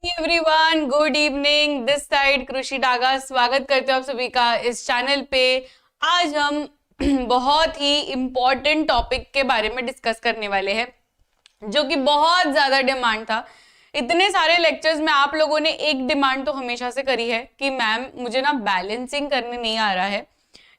Everyone, good evening. This side कृषि डागा स्वागत करते हो आप सभी का इस चैनल पे। आज हम बहुत ही इम्पोर्टेंट टॉपिक के बारे में डिस्कस करने वाले हैं, जो कि बहुत ज्यादा डिमांड था। इतने सारे लेक्चर्स में आप लोगों ने एक डिमांड तो हमेशा से करी है कि मैम मुझे ना बैलेंसिंग करने नहीं आ रहा है,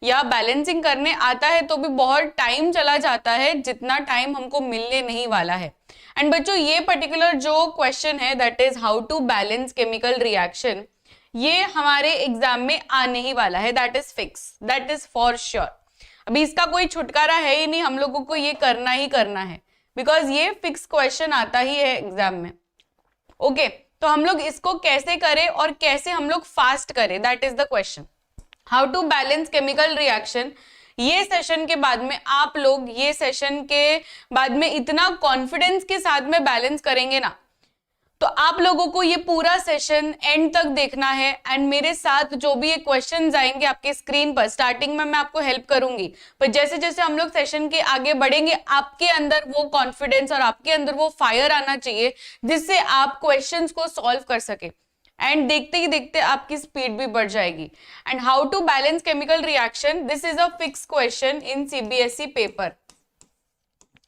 या बैलेंसिंग करने आता है तो भी बहुत टाइम चला जाता है, जितना टाइम हमको मिलने नहीं वाला है। एंड बच्चों, ये पर्टिकुलर जो क्वेश्चन है that is how to balance chemical reaction, ये हमारे एग्जाम में आने ही वाला है। That is fix, that is for sure. अभी इसका कोई छुटकारा है ही नहीं, हम लोगों को ये करना ही करना है, बिकॉज ये फिक्स क्वेश्चन आता ही है एग्जाम में। ओके, तो हम लोग इसको कैसे करें और कैसे हम लोग फास्ट करें, that is the question. How to balance chemical reaction, ये सेशन के बाद में आप लोग ये सेशन के बाद में इतना कॉन्फिडेंस के साथ में बैलेंस करेंगे ना, तो आप लोगों को ये पूरा सेशन एंड तक देखना है। एंड मेरे साथ जो भी ये क्वेश्चंस आएंगे आपके स्क्रीन पर, स्टार्टिंग में मैं आपको हेल्प करूंगी, पर जैसे जैसे हम लोग सेशन के आगे बढ़ेंगे, आपके अंदर वो कॉन्फिडेंस और आपके अंदर वो फायर आना चाहिए जिससे आप क्वेश्चंस को सॉल्व कर सके। एंड देखते ही देखते आपकी स्पीड भी बढ़ जाएगी। And how to balance chemical reaction, this is a fix question in CBSE paper.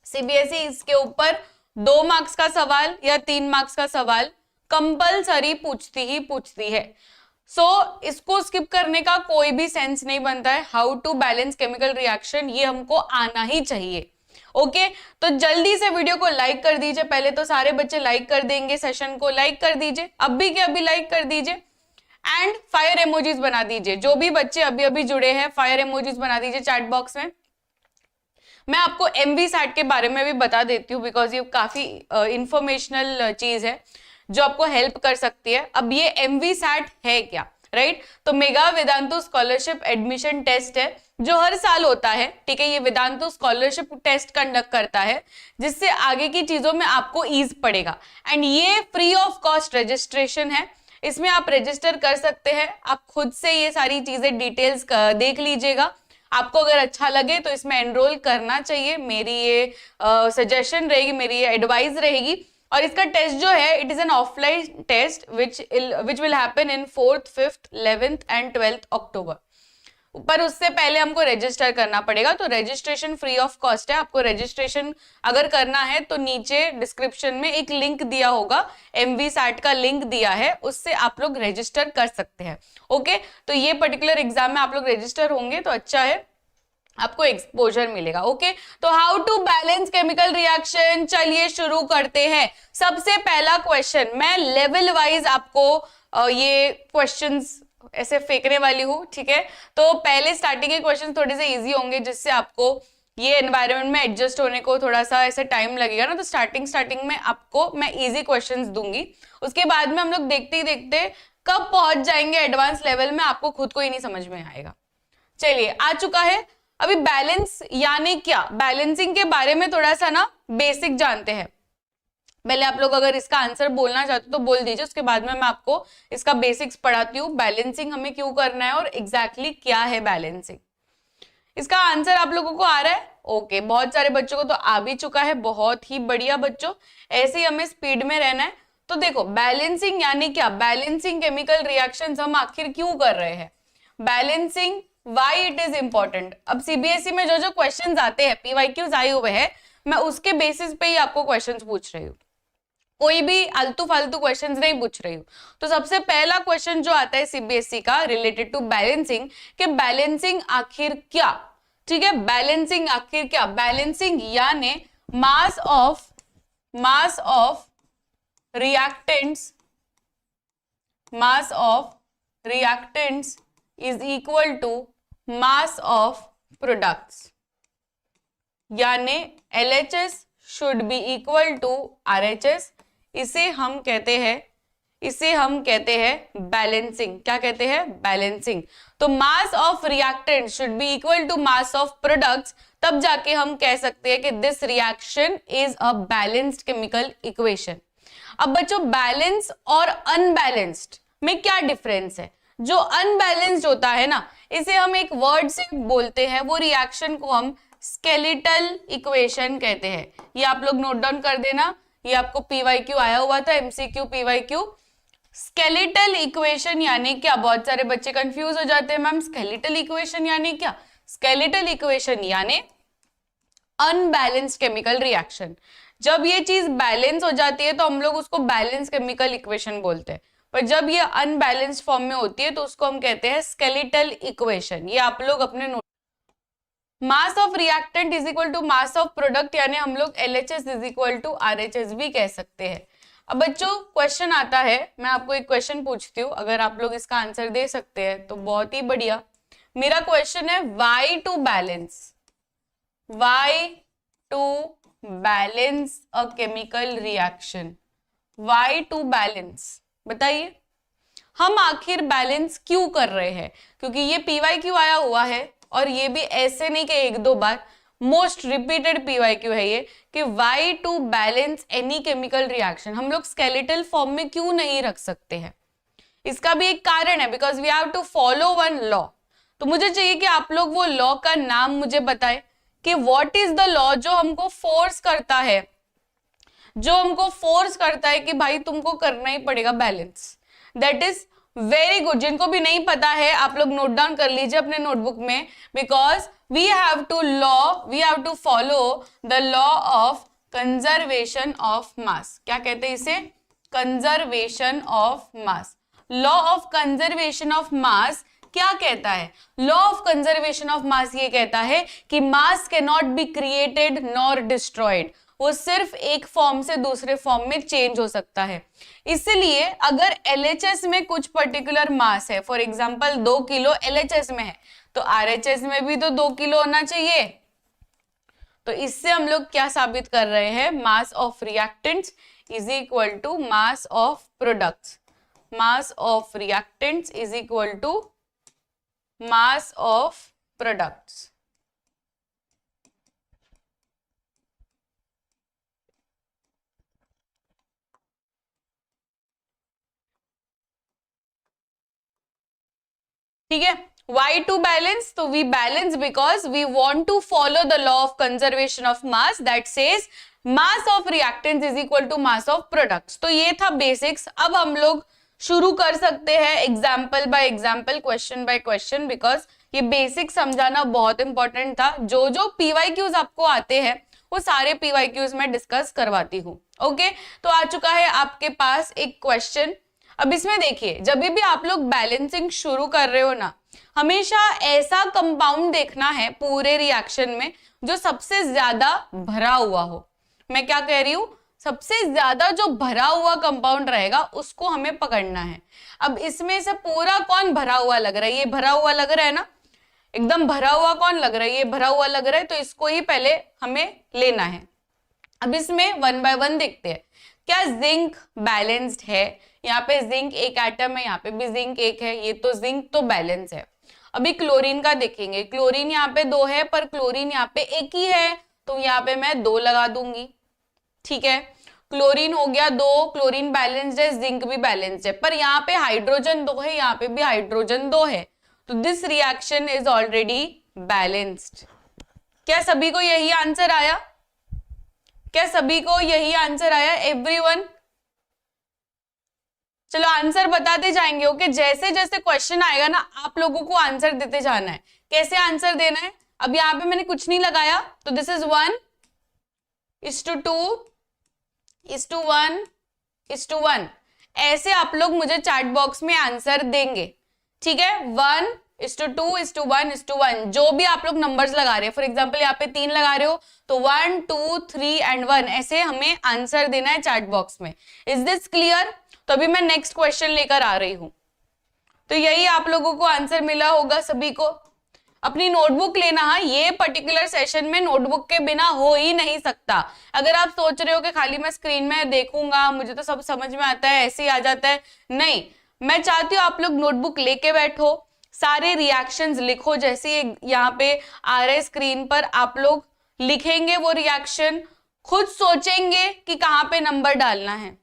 CBSE इसके ऊपर 2 मार्क्स का सवाल या 3 मार्क्स का सवाल कंपलसरी पूछती है। सो इसको स्किप करने का कोई भी सेंस नहीं बनता है। How to balance chemical reaction, ये हमको आना ही चाहिए। ओके, तो जल्दी से वीडियो को लाइक कर दीजिए। पहले तो सारे बच्चे लाइक कर देंगे, सेशन को लाइक कर दीजिए, अभी के अभी लाइक कर दीजिए। एंड फायर इमोजीज बना दीजिए, जो भी बच्चे अभी अभी जुड़े हैं फायर इमोजीज बना दीजिए चैट बॉक्स में। मैं आपको एमवी सैट के बारे में भी बता देती हूँ, बिकॉज ये काफी इंफॉर्मेशनल चीज है जो आपको हेल्प कर सकती है। अब ये एमवी सैट है क्या, राइट? तो mega Vedantu scholarship admission test है जो हर साल होता है। ठीक है, ये वेदांतु स्कॉलरशिप टेस्ट कंडक्ट करता है जिससे आगे की चीजों में आपको ईज पड़ेगा। एंड ये फ्री ऑफ कॉस्ट रजिस्ट्रेशन है, इसमें आप रजिस्टर कर सकते हैं। आप खुद से ये सारी चीजें डिटेल्स देख लीजिएगा। आपको अगर अच्छा लगे तो इसमें एनरोल करना चाहिए, मेरी ये सजेशन रहेगी, मेरी ये एडवाइस रहेगी। और इसका टेस्ट जो है, it is an offline test which will happen in 4th, 5th, 11th and 12th October. पर उससे पहले हमको रजिस्टर करना पड़ेगा। तो रजिस्ट्रेशन फ्री ऑफ कॉस्ट है। आपको रजिस्ट्रेशन अगर करना है तो नीचे डिस्क्रिप्शन में एक लिंक दिया होगा, एमवी सैट का लिंक दिया है, उससे आप लोग रजिस्टर कर सकते हैं। ओके, तो ये पर्टिकुलर एग्जाम में आप लोग रजिस्टर होंगे तो अच्छा है, आपको एक्सपोजर मिलेगा। ओके, तो how to balance chemical reaction, चलिए शुरू करते हैं। सबसे पहला क्वेश्चन, मैं लेवल वाइज आपको ये क्वेश्चंस ऐसे फेंकने वाली हूँ। ठीक है, तो पहले स्टार्टिंग के क्वेश्चन थोड़े से इजी होंगे, जिससे आपको ये एनवायरनमेंट में एडजस्ट होने को थोड़ा सा ऐसे टाइम लगेगा ना। तो स्टार्टिंग में आपको मैं इजी क्वेश्चंस दूंगी, उसके बाद में हम लोग देखते ही देखते कब पहुंच जाएंगे एडवांस लेवल में, आपको खुद को ही नहीं समझ में आएगा। चलिए, आ चुका है। अभी बैलेंस यानी क्या, बैलेंसिंग के बारे में थोड़ा सा ना बेसिक जानते हैं। पहले आप लोग अगर इसका आंसर बोलना चाहते हो तो बोल दीजिए, उसके बाद में मैं आपको इसका बेसिक्स पढ़ाती हूँ, बैलेंसिंग हमें क्यों करना है और एग्जैक्टली क्या है बैलेंसिंग। इसका आंसर आप लोगों को आ रहा है? ओके, बहुत सारे बच्चों को तो आ भी चुका है, बहुत ही बढ़िया बच्चों, ऐसे ही हमें स्पीड में रहना है। तो देखो, बैलेंसिंग यानी क्या, बैलेंसिंग केमिकल रिएक्शंस हम आखिर क्यों कर रहे हैं, balancing why it is important. अब सीबीएसई में जो जो क्वेश्चंस आते हैं, पीवाईक्यूज आए हुए हैं, मैं उसके बेसिस पे ही आपको क्वेश्चंस पूछ रही हूँ, कोई भी आलतू फालतू क्वेश्चंस नहीं पूछ रही हूँ। तो सबसे पहला क्वेश्चन जो आता है सीबीएसई का रिलेटेड टू बैलेंसिंग, कि बैलेंसिंग आखिर क्या। ठीक है, बैलेंसिंग आखिर क्या, बैलेंसिंग यानी mass of reactants, mass of reactants is equal to mass of products, यानी LHS should be equal to RHS। इसे हम कहते हैं बैलेंसिंग। क्या कहते हैं, बैलेंसिंग। तो mass of reactant should be equal to mass of products, तब जाके हम कह सकते हैं कि this reaction is a balanced chemical equation. अब बच्चों, बैलेंस और अनबैलेंस्ड में क्या डिफरेंस है। जो अनबैलेंस्ड होता है ना, इसे हम एक वर्ड से बोलते हैं, वो रिएक्शन को हम स्केलेटल इक्वेशन कहते हैं। ये आप लोग नोट डाउन कर देना, ये आपको पीवाईक्यू आया हुआ था, एमसीक्यू पीवाईक्यू। स्केलेटल इक्वेशन यानी क्या? बहुत सारे बच्चे कंफ्यूज हो जाते हैं, मैम स्केलेटल इक्वेशन यानी क्या? स्केलेटल इक्वेशन यानी अनबैलेंस्ड केमिकल रिएक्शन। जब ये चीज बैलेंस हो जाती है तो हम लोग उसको बैलेंस केमिकल इक्वेशन बोलते हैं, पर जब ये अनबैलेंस्ड फॉर्म में होती है तो उसको हम कहते हैं स्केलेटल इक्वेशन। ये आप लोग अपने note, mass of reactant is equal to mass of product, यानी हम लोग LHS is equal to RHS भी कह सकते हैं। अब बच्चों क्वेश्चन आता है, मैं आपको एक क्वेश्चन पूछती हूँ, अगर आप लोग इसका आंसर दे सकते हैं तो बहुत ही बढ़िया। मेरा क्वेश्चन है why to balance a chemical reaction. Why to balance, बताइए हम आखिर बैलेंस क्यों कर रहे हैं? क्योंकि ये PYQ आया हुआ है और ये भी ऐसे नहीं कि एक दो बार, मोस्ट रिपीटेड PYQ है ये, कि why to balance any chemical reaction हम लोग स्केलेटल फॉर्म में क्यों नहीं रख सकते हैं? इसका भी एक कारण है, because we have to follow one law. तो मुझे चाहिए कि आप लोग वो लॉ का नाम मुझे बताएं कि व्हाट इज द लॉ जो हमको फोर्स करता है, कि भाई तुमको करना ही पड़ेगा balance. That is very good. जिनको भी नहीं पता है आप लोग नोट डाउन कर लीजिए अपने नोटबुक में, because we have to follow the law of conservation of mass. क्या कहते हैं इसे? Conservation of mass. Law of conservation of mass क्या कहता है? Law of conservation of mass ये कहता है कि mass can not be created nor destroyed, वो सिर्फ एक फॉर्म से दूसरे फॉर्म में चेंज हो सकता है। इसलिए अगर LHS में कुछ पर्टिकुलर मास है, फॉर एग्जांपल 2 किलो LHS में है, तो RHS में भी तो 2 किलो होना चाहिए। तो इससे हम लोग क्या साबित कर रहे हैं? Mass of reactants is equal to mass of products. Mass of reactants is equal to mass of products. ठीक है, why to balance? तो we balance because we want to follow the law of conservation of mass that says mass of reactants is equal to mass of products। तो ये था basics. अब हम लोग शुरू कर सकते हैं example by example, question by question, because ये बेसिक समझाना बहुत इंपॉर्टेंट था। जो जो PYQs आपको आते हैं वो सारे PYQs मैं डिस्कस करवाती हूँ। ओके, तो आ चुका है आपके पास एक क्वेश्चन। अब इसमें देखिए, जब भी आप लोग बैलेंसिंग शुरू कर रहे हो ना, हमेशा ऐसा कंपाउंड देखना है पूरे रिएक्शन में जो सबसे ज्यादा भरा हुआ हो। मैं क्या कह रही हूं? सबसे ज्यादा जो भरा हुआ कंपाउंड रहेगा उसको हमें पकड़ना है। अब इसमें से पूरा कौन भरा हुआ लग रहा है? ये भरा हुआ लग रहा है ना, एकदम भरा हुआ कौन लग रहा है? ये भरा हुआ लग रहा है, तो इसको ही पहले हमें लेना है। अब इसमें वन बाय वन देखते हैं। क्या जिंक बैलेंस्ड है? यहाँ पे जिंक एक एटम है, यहाँ पे भी जिंक एक है, ये तो जिंक तो बैलेंस है। अभी क्लोरीन का देखेंगे। क्लोरीन यहाँ पे 2 है पर क्लोरीन यहाँ पे एक ही है, तो यहाँ पे मैं 2 लगा दूंगी। ठीक है, क्लोरीन हो गया 2, क्लोरीन बैलेंस्ड है, जिंक भी बैलेंस्ड है, पर यहाँ पे हाइड्रोजन 2 है, यहाँ पे भी हाइड्रोजन 2 है, तो this reaction is already balanced. क्या सभी को यही आंसर आया? क्या सभी को यही आंसर आया? एवरीवन? चलो आंसर बताते जाएंगे। ओके, जैसे जैसे क्वेश्चन आएगा ना आप लोगों को आंसर देते जाना है। कैसे आंसर देना है? अब यहाँ पे मैंने कुछ नहीं लगाया, तो दिस इज 1:2:1:1 ऐसे आप लोग मुझे चैट बॉक्स में आंसर देंगे। ठीक है, 1:2:1:1 जो भी आप लोग नंबर्स लगा रहे हैं, फॉर एग्जाम्पल यहाँ पे 3 लगा रहे हो तो 1, 2, 3 एंड 1 ऐसे हमें आंसर देना है चैट बॉक्स में। Is this clear? तो अभी मैं नेक्स्ट क्वेश्चन लेकर आ रही हूं। तो यही आप लोगों को आंसर मिला होगा सभी को। अपनी नोटबुक लेना। हाँ, ये पर्टिकुलर सेशन में नोटबुक के बिना हो ही नहीं सकता। अगर आप सोच रहे हो कि खाली मैं स्क्रीन में देखूंगा मुझे तो सब समझ में आता है, ऐसे ही आ जाता है, नहीं, मैं चाहती हूँ आप लोग नोटबुक लेके बैठो, सारे रिएक्शंस लिखो। जैसे यहाँ पे आ रहे स्क्रीन पर, आप लोग लिखेंगे वो रिएक्शन, खुद सोचेंगे कि कहाँ पे नंबर डालना है।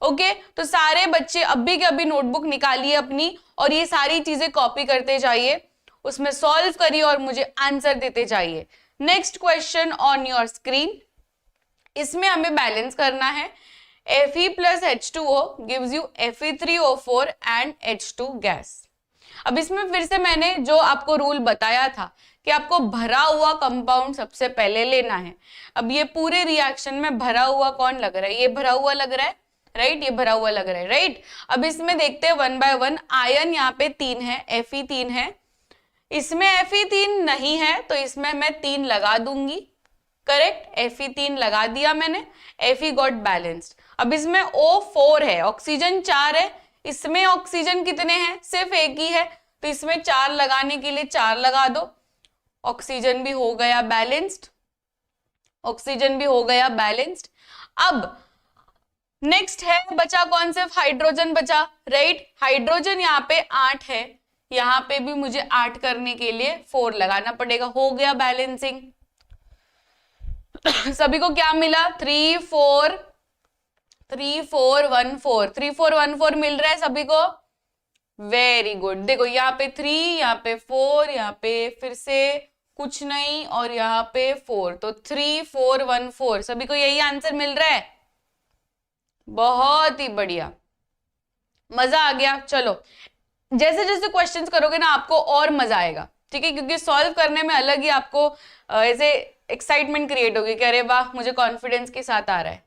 ओके, तो सारे बच्चे अभी के अभी नोटबुक निकालिए अपनी और ये सारी चीजें कॉपी करते जाइए, उसमें सॉल्व करिए और मुझे आंसर देते जाइए। Next question on your screen. इसमें हमें बैलेंस करना है। Fe plus H2O gives you Fe3O4 and H2 gas. अब इसमें फिर से मैंने जो आपको रूल बताया था कि आपको भरा हुआ कंपाउंड सबसे पहले लेना है। अब ये पूरे रिएक्शन में भरा हुआ कौन लग रहा है? ये भरा हुआ लग रहा है, राइट? ये भरा हुआ लग रहा है, राइट? अब इसमें देखते हैं 1 by 1। आयन यहाँ पे 3 है, Fe3 है, इसमें Fe3 नहीं है तो इसमें मैं 3 लगा दूंगी, करेक्ट? Fe3 लगा दिया मैंने, Fe गॉट बैलेंस्ड। अब इसमें O4 है, ऑक्सीजन 4 है, इसमें ऑक्सीजन कितने हैं? सिर्फ एक ही है, तो इसमें 4 लगाने के लिए 4 लगा दो, ऑक्सीजन भी हो गया बैलेंस्ड, ऑक्सीजन भी हो गया बैलेंस्ड। अब नेक्स्ट है बचा कौन? सिर्फ हाइड्रोजन बचा, राइट? हाइड्रोजन यहाँ पे 8 है, यहाँ पे भी मुझे 8 करने के लिए 4 लगाना पड़ेगा, हो गया बैलेंसिंग। सभी को क्या मिला? 3 4 3 4 1 4, 3 4 1 4 मिल रहा है सभी को, वेरी गुड। देखो यहाँ पे 3, यहाँ पे 4, यहाँ पे फिर से कुछ नहीं और यहाँ पे 4, तो 3 4 1 4, सभी को यही आंसर मिल रहा है, बहुत ही बढ़िया, मजा आ गया। चलो जैसे जैसे क्वेश्चंस करोगे ना आपको और मजा आएगा, ठीक है? क्योंकि सॉल्व करने में अलग ही आपको ऐसे एक्साइटमेंट क्रिएट होगी कि अरे वाह मुझे कॉन्फिडेंस के साथ आ रहा है,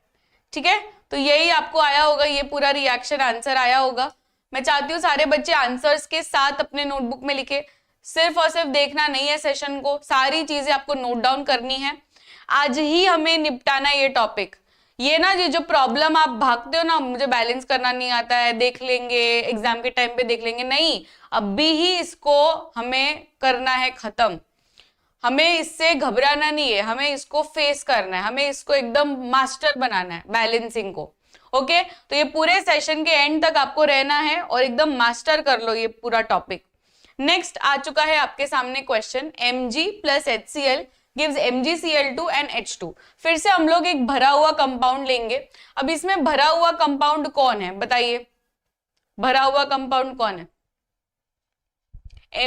ठीक है? तो यही आपको आया होगा, ये पूरा रिएक्शन आंसर आया होगा। मैं चाहती हूँ सारे बच्चे आंसर्स के साथ अपने नोटबुक में लिखे, सिर्फ और सिर्फ देखना नहीं है सेशन को, सारी चीजें आपको नोट डाउन करनी है। आज ही हमें निपटाना ये टॉपिक। ये ना ये जो प्रॉब्लम आप भागते हो ना, मुझे बैलेंस करना नहीं आता है, देख लेंगे एग्जाम के टाइम पे देख लेंगे, नहीं, अभी ही इसको हमें करना है खत्म। हमें इससे घबराना नहीं है, हमें इसको फेस करना है, हमें इसको एकदम मास्टर बनाना है बैलेंसिंग को। ओके, तो ये पूरे सेशन के एंड तक आपको रहना है और एकदम मास्टर कर लो ये पूरा टॉपिक। नेक्स्ट आ चुका है आपके सामने question, Mg plus HCl gives MgCl2 and H2। फिर से हम लोग एक भरा हुआ कंपाउंड लेंगे। अब इसमें भरा हुआ कंपाउंड कौन है बताइए? भरा हुआ कंपाउंड कौन है?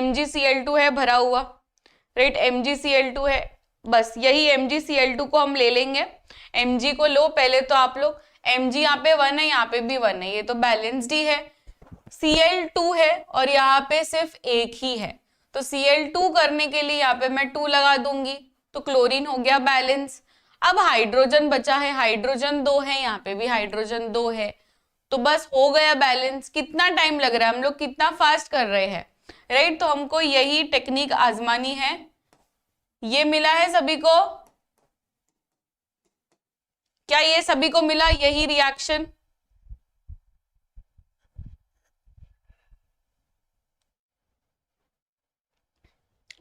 MgCl2 है भरा हुआ, राइट? MgCl2 है, बस यही MgCl2 को हम ले लेंगे। Mg को लो पहले तो आप लोग, Mg यहाँ पे 1 है, यहाँ पे भी 1 है, ये तो बैलेंस्ड ही है। Cl2 है और यहाँ पे सिर्फ एक ही है, तो Cl2 करने के लिए यहाँ पे मैं 2 लगा दूंगी, तो क्लोरीन हो गया बैलेंस। अब हाइड्रोजन बचा है, हाइड्रोजन 2 है, यहाँ पे भी हाइड्रोजन 2 है, तो बस हो गया बैलेंस। कितना टाइम लग रहा है, हम लोग कितना फास्ट कर रहे हैं, राइट? तो हमको यही टेक्निक आजमानी है। ये मिला है सभी को? क्या ये सभी को मिला यही रिएक्शन?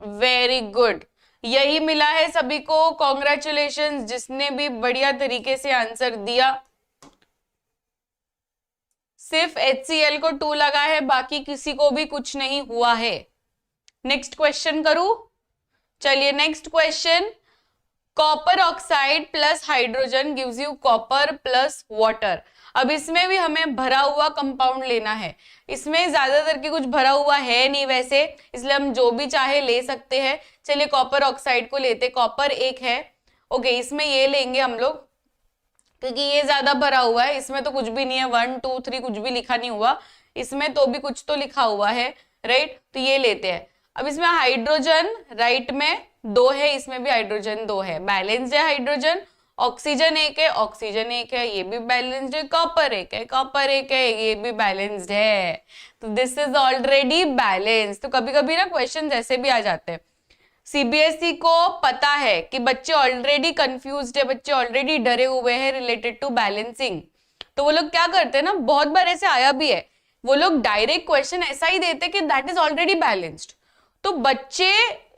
वेरी गुड, यही मिला है सभी को, कॉन्ग्रेचुलेशन जिसने भी बढ़िया तरीके से आंसर दिया। सिर्फ HCl को 2 लगा है, बाकी किसी को भी कुछ नहीं हुआ है। नेक्स्ट क्वेश्चन करूं? चलिए next question, copper oxide plus hydrogen gives you copper plus water. अब इसमें भी हमें भरा हुआ कंपाउंड लेना है। इसमें ज्यादातर की कुछ भरा हुआ है नहीं वैसे, इसलिए हम जो भी चाहे ले सकते हैं। चलिए कॉपर ऑक्साइड को लेते, कॉपर 1 है, ओके, इसमें ये लेंगे हम लोग क्योंकि ये ज्यादा भरा हुआ है, इसमें तो कुछ भी नहीं है, 1 2 3 कुछ भी लिखा नहीं हुआ, इसमें तो भी कुछ तो लिखा हुआ है, राइट? तो ये लेते हैं। अब इसमें हाइड्रोजन राइट में 2 है, इसमें भी हाइड्रोजन 2 है, बैलेंस्ड है हाइड्रोजन। ऑक्सीजन 1 है, ऑक्सीजन 1 है, ये भी बैलेंस्ड है। कॉपर 1 है, कॉपर 1 है, ये भी बैलेंस्ड है, तो दिस इज ऑलरेडी बैलेंस्ड। तो कभी कभी ना क्वेश्चन ऐसे भी आ जाते हैं। सीबीएसई को पता है कि बच्चे ऑलरेडी कंफ्यूज्ड है, बच्चे ऑलरेडी डरे हुए हैं रिलेटेड टू बैलेंसिंग, तो वो लोग क्या करते हैं ना, बहुत बार ऐसे आया भी है, वो लोग डायरेक्ट क्वेश्चन ऐसा ही देते कि दैट इज ऑलरेडी बैलेंस्ड, तो बच्चे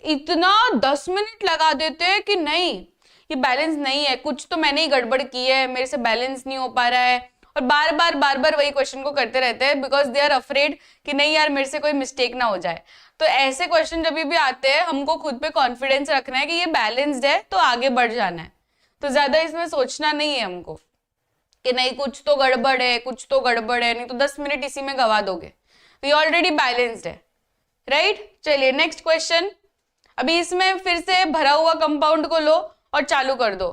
इतना 10 मिनट लगा देते हैं कि नहीं ये बैलेंस नहीं है, कुछ तो मैंने ही गड़बड़ की है, मेरे से बैलेंस नहीं हो पा रहा है, और बार बार वही क्वेश्चन को करते रहते हैं बिकॉज दे आर अफ्रेड कि नहीं यार मेरे से कोई मिस्टेक ना हो जाए। तो ऐसे क्वेश्चन जब भी आते हैं हमको खुद पे कॉन्फिडेंस रखना है कि ये बैलेंस्ड है तो आगे बढ़ जाना है, तो ज्यादा इसमें सोचना नहीं है हमको कि नहीं कुछ तो गड़बड़ है, कुछ तो गड़बड़ है, नहीं तो 10 मिनट इसी में गवा दोगे। तो ये ऑलरेडी बैलेंस्ड है, राइट? चलिए नेक्स्ट क्वेश्चन। अभी इसमें फिर से भरा हुआ कंपाउंड को लो और चालू कर दो।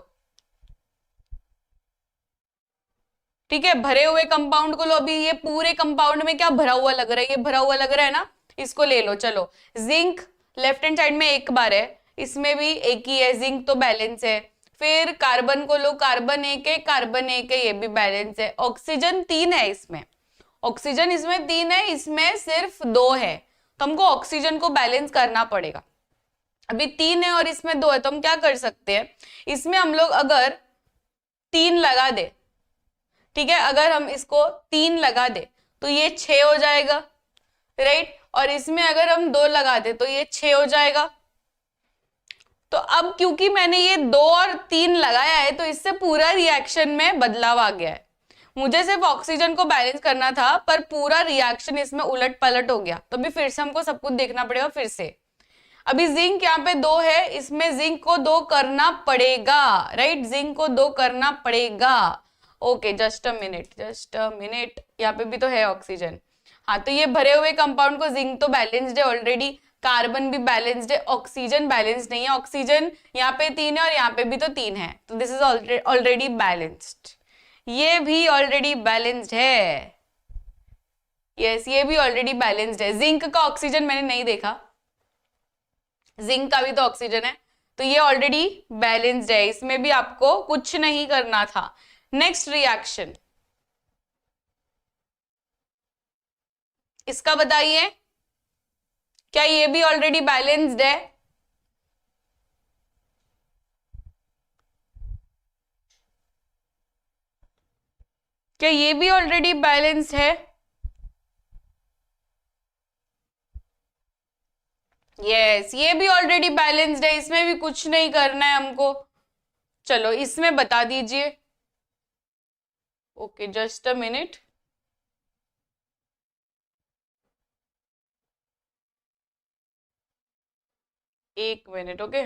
ठीक है, भरे हुए कंपाउंड को लो, अभी ये पूरे कंपाउंड में क्या भरा हुआ लग रहा है, ये भरा हुआ लग रहा है ना, इसको ले लो। चलो जिंक लेफ्ट हैंड साइड में एक बार है, इसमें भी एक ही है, जिंक तो बैलेंस है। फिर कार्बन को लो, कार्बन एक है, कार्बन एक है, ये भी बैलेंस है। ऑक्सीजन 3 है इसमें, ऑक्सीजन इसमें 3 है, इसमें सिर्फ 2 है, तो हमको ऑक्सीजन को बैलेंस करना पड़ेगा। अभी 3 है और इसमें 2 है, तो हम क्या कर सकते हैं, इसमें हम लोग अगर 3 लगा दे, ठीक है, अगर हम इसको 3 लगा दे तो ये 6 हो जाएगा, राइट। और इसमें अगर हम 2 लगा दे तो ये 6 हो जाएगा। तो अब क्योंकि मैंने ये 2 और 3 लगाया है, तो इससे पूरा रिएक्शन में बदलाव आ गया है। मुझे सिर्फ ऑक्सीजन को बैलेंस करना था, पर पूरा रिएक्शन इसमें उलट पलट हो गया। तो अभी फिर से हमको सब कुछ देखना पड़ेगा फिर से। अभी जिंक यहाँ पे 2 है, इसमें जिंक को 2 करना पड़ेगा, राइट, जिंक को 2 करना पड़ेगा। ओके, जस्ट अ मिनट, यहाँ पे भी तो है ऑक्सीजन। हाँ, तो ये भरे हुए कंपाउंड को जिंक तो बैलेंस्ड है ऑलरेडी, कार्बन भी बैलेंस्ड है, ऑक्सीजन बैलेंस्ड नहीं है। ऑक्सीजन यहाँ पे 3 है और यहाँ पे भी तो 3 है, तो दिस इज ऑलरेडी बैलेंस्ड। ये भी ऑलरेडी बैलेंस्ड है, यस, ये भी ऑलरेडी बैलेंस्ड है। जिंक का ऑक्सीजन मैंने नहीं देखा, जिंक का भी तो ऑक्सीजन है, तो ये ऑलरेडी बैलेंस्ड है, इसमें भी आपको कुछ नहीं करना था। नेक्स्ट रिएक्शन, इसका बताइए, क्या ये भी ऑलरेडी बैलेंस्ड है? क्या ये भी ऑलरेडी बैलेंस्ड है? यस, ये भी ऑलरेडी बैलेंस्ड है, इसमें भी कुछ नहीं करना है हमको। चलो इसमें बता दीजिए। ओके, जस्ट अ मिनट, एक मिनट, ओके।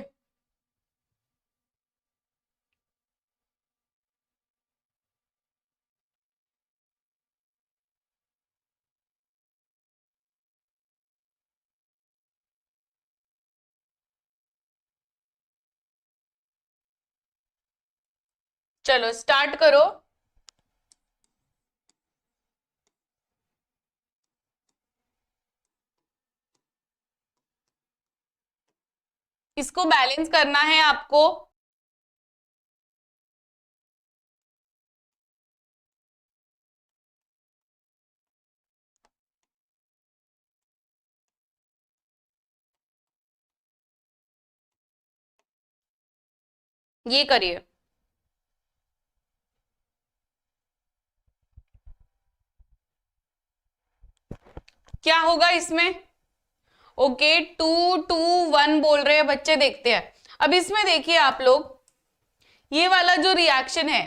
चलो स्टार्ट करो। इसको बैलेंस करना है आपको। ये करिए, क्या होगा इसमें? ओके, 2 2 1 बोल रहे हैं बच्चे, देखते हैं। अब इसमें देखिए आप लोग, ये वाला जो रिएक्शन है,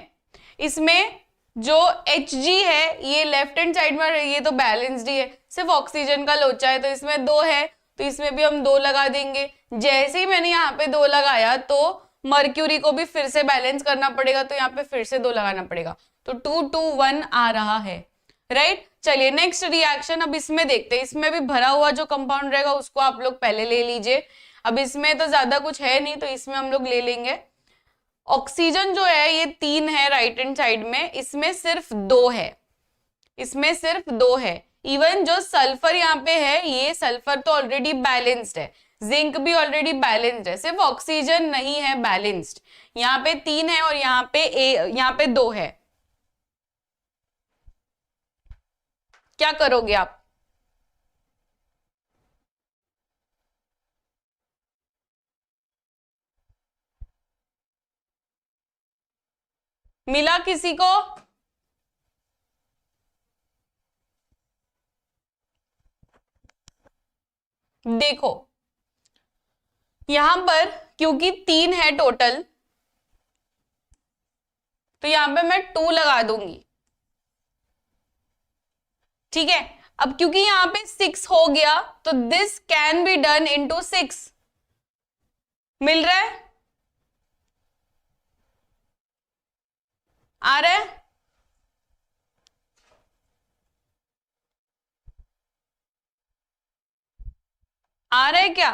इसमें जो Hg है ये लेफ्ट हैंड साइड में, ये तो बैलेंस्ड ही है, सिर्फ ऑक्सीजन का लोचा है, तो इसमें 2 है, तो इसमें भी हम 2 लगा देंगे। जैसे ही मैंने यहाँ पे 2 लगाया, तो मर्क्यूरी को भी फिर से बैलेंस करना पड़ेगा, तो यहाँ पे फिर से 2 लगाना पड़ेगा, तो 2 2 1 आ रहा है, राइट। चलिए नेक्स्ट रिएक्शन, अब इसमें देखते हैं। इसमें भी भरा हुआ जो कंपाउंड रहेगा उसको आप लोग पहले ले लीजिए। अब इसमें तो ज्यादा कुछ है नहीं, तो इसमें हम लोग ले लेंगे। ऑक्सीजन जो है ये 3 है राइट हैंड साइड में, इसमें सिर्फ 2 है, इसमें सिर्फ 2 है। इवन जो सल्फर यहाँ पे है, ये सल्फर तो ऑलरेडी बैलेंस्ड है, जिंक भी ऑलरेडी बैलेंस्ड है, सिर्फ ऑक्सीजन नहीं है बैलेंस्ड। यहाँ पे 3 है और यहाँ पे 2 है। क्या करोगे आप? मिला किसी को? देखो यहां पर क्योंकि 3 है टोटल, तो यहां पे मैं 2 लगा दूंगी, ठीक है। अब क्योंकि यहां पे 6 हो गया, तो this can be done into 6। मिल रहा है? आ रहा है? आ रहा है क्या?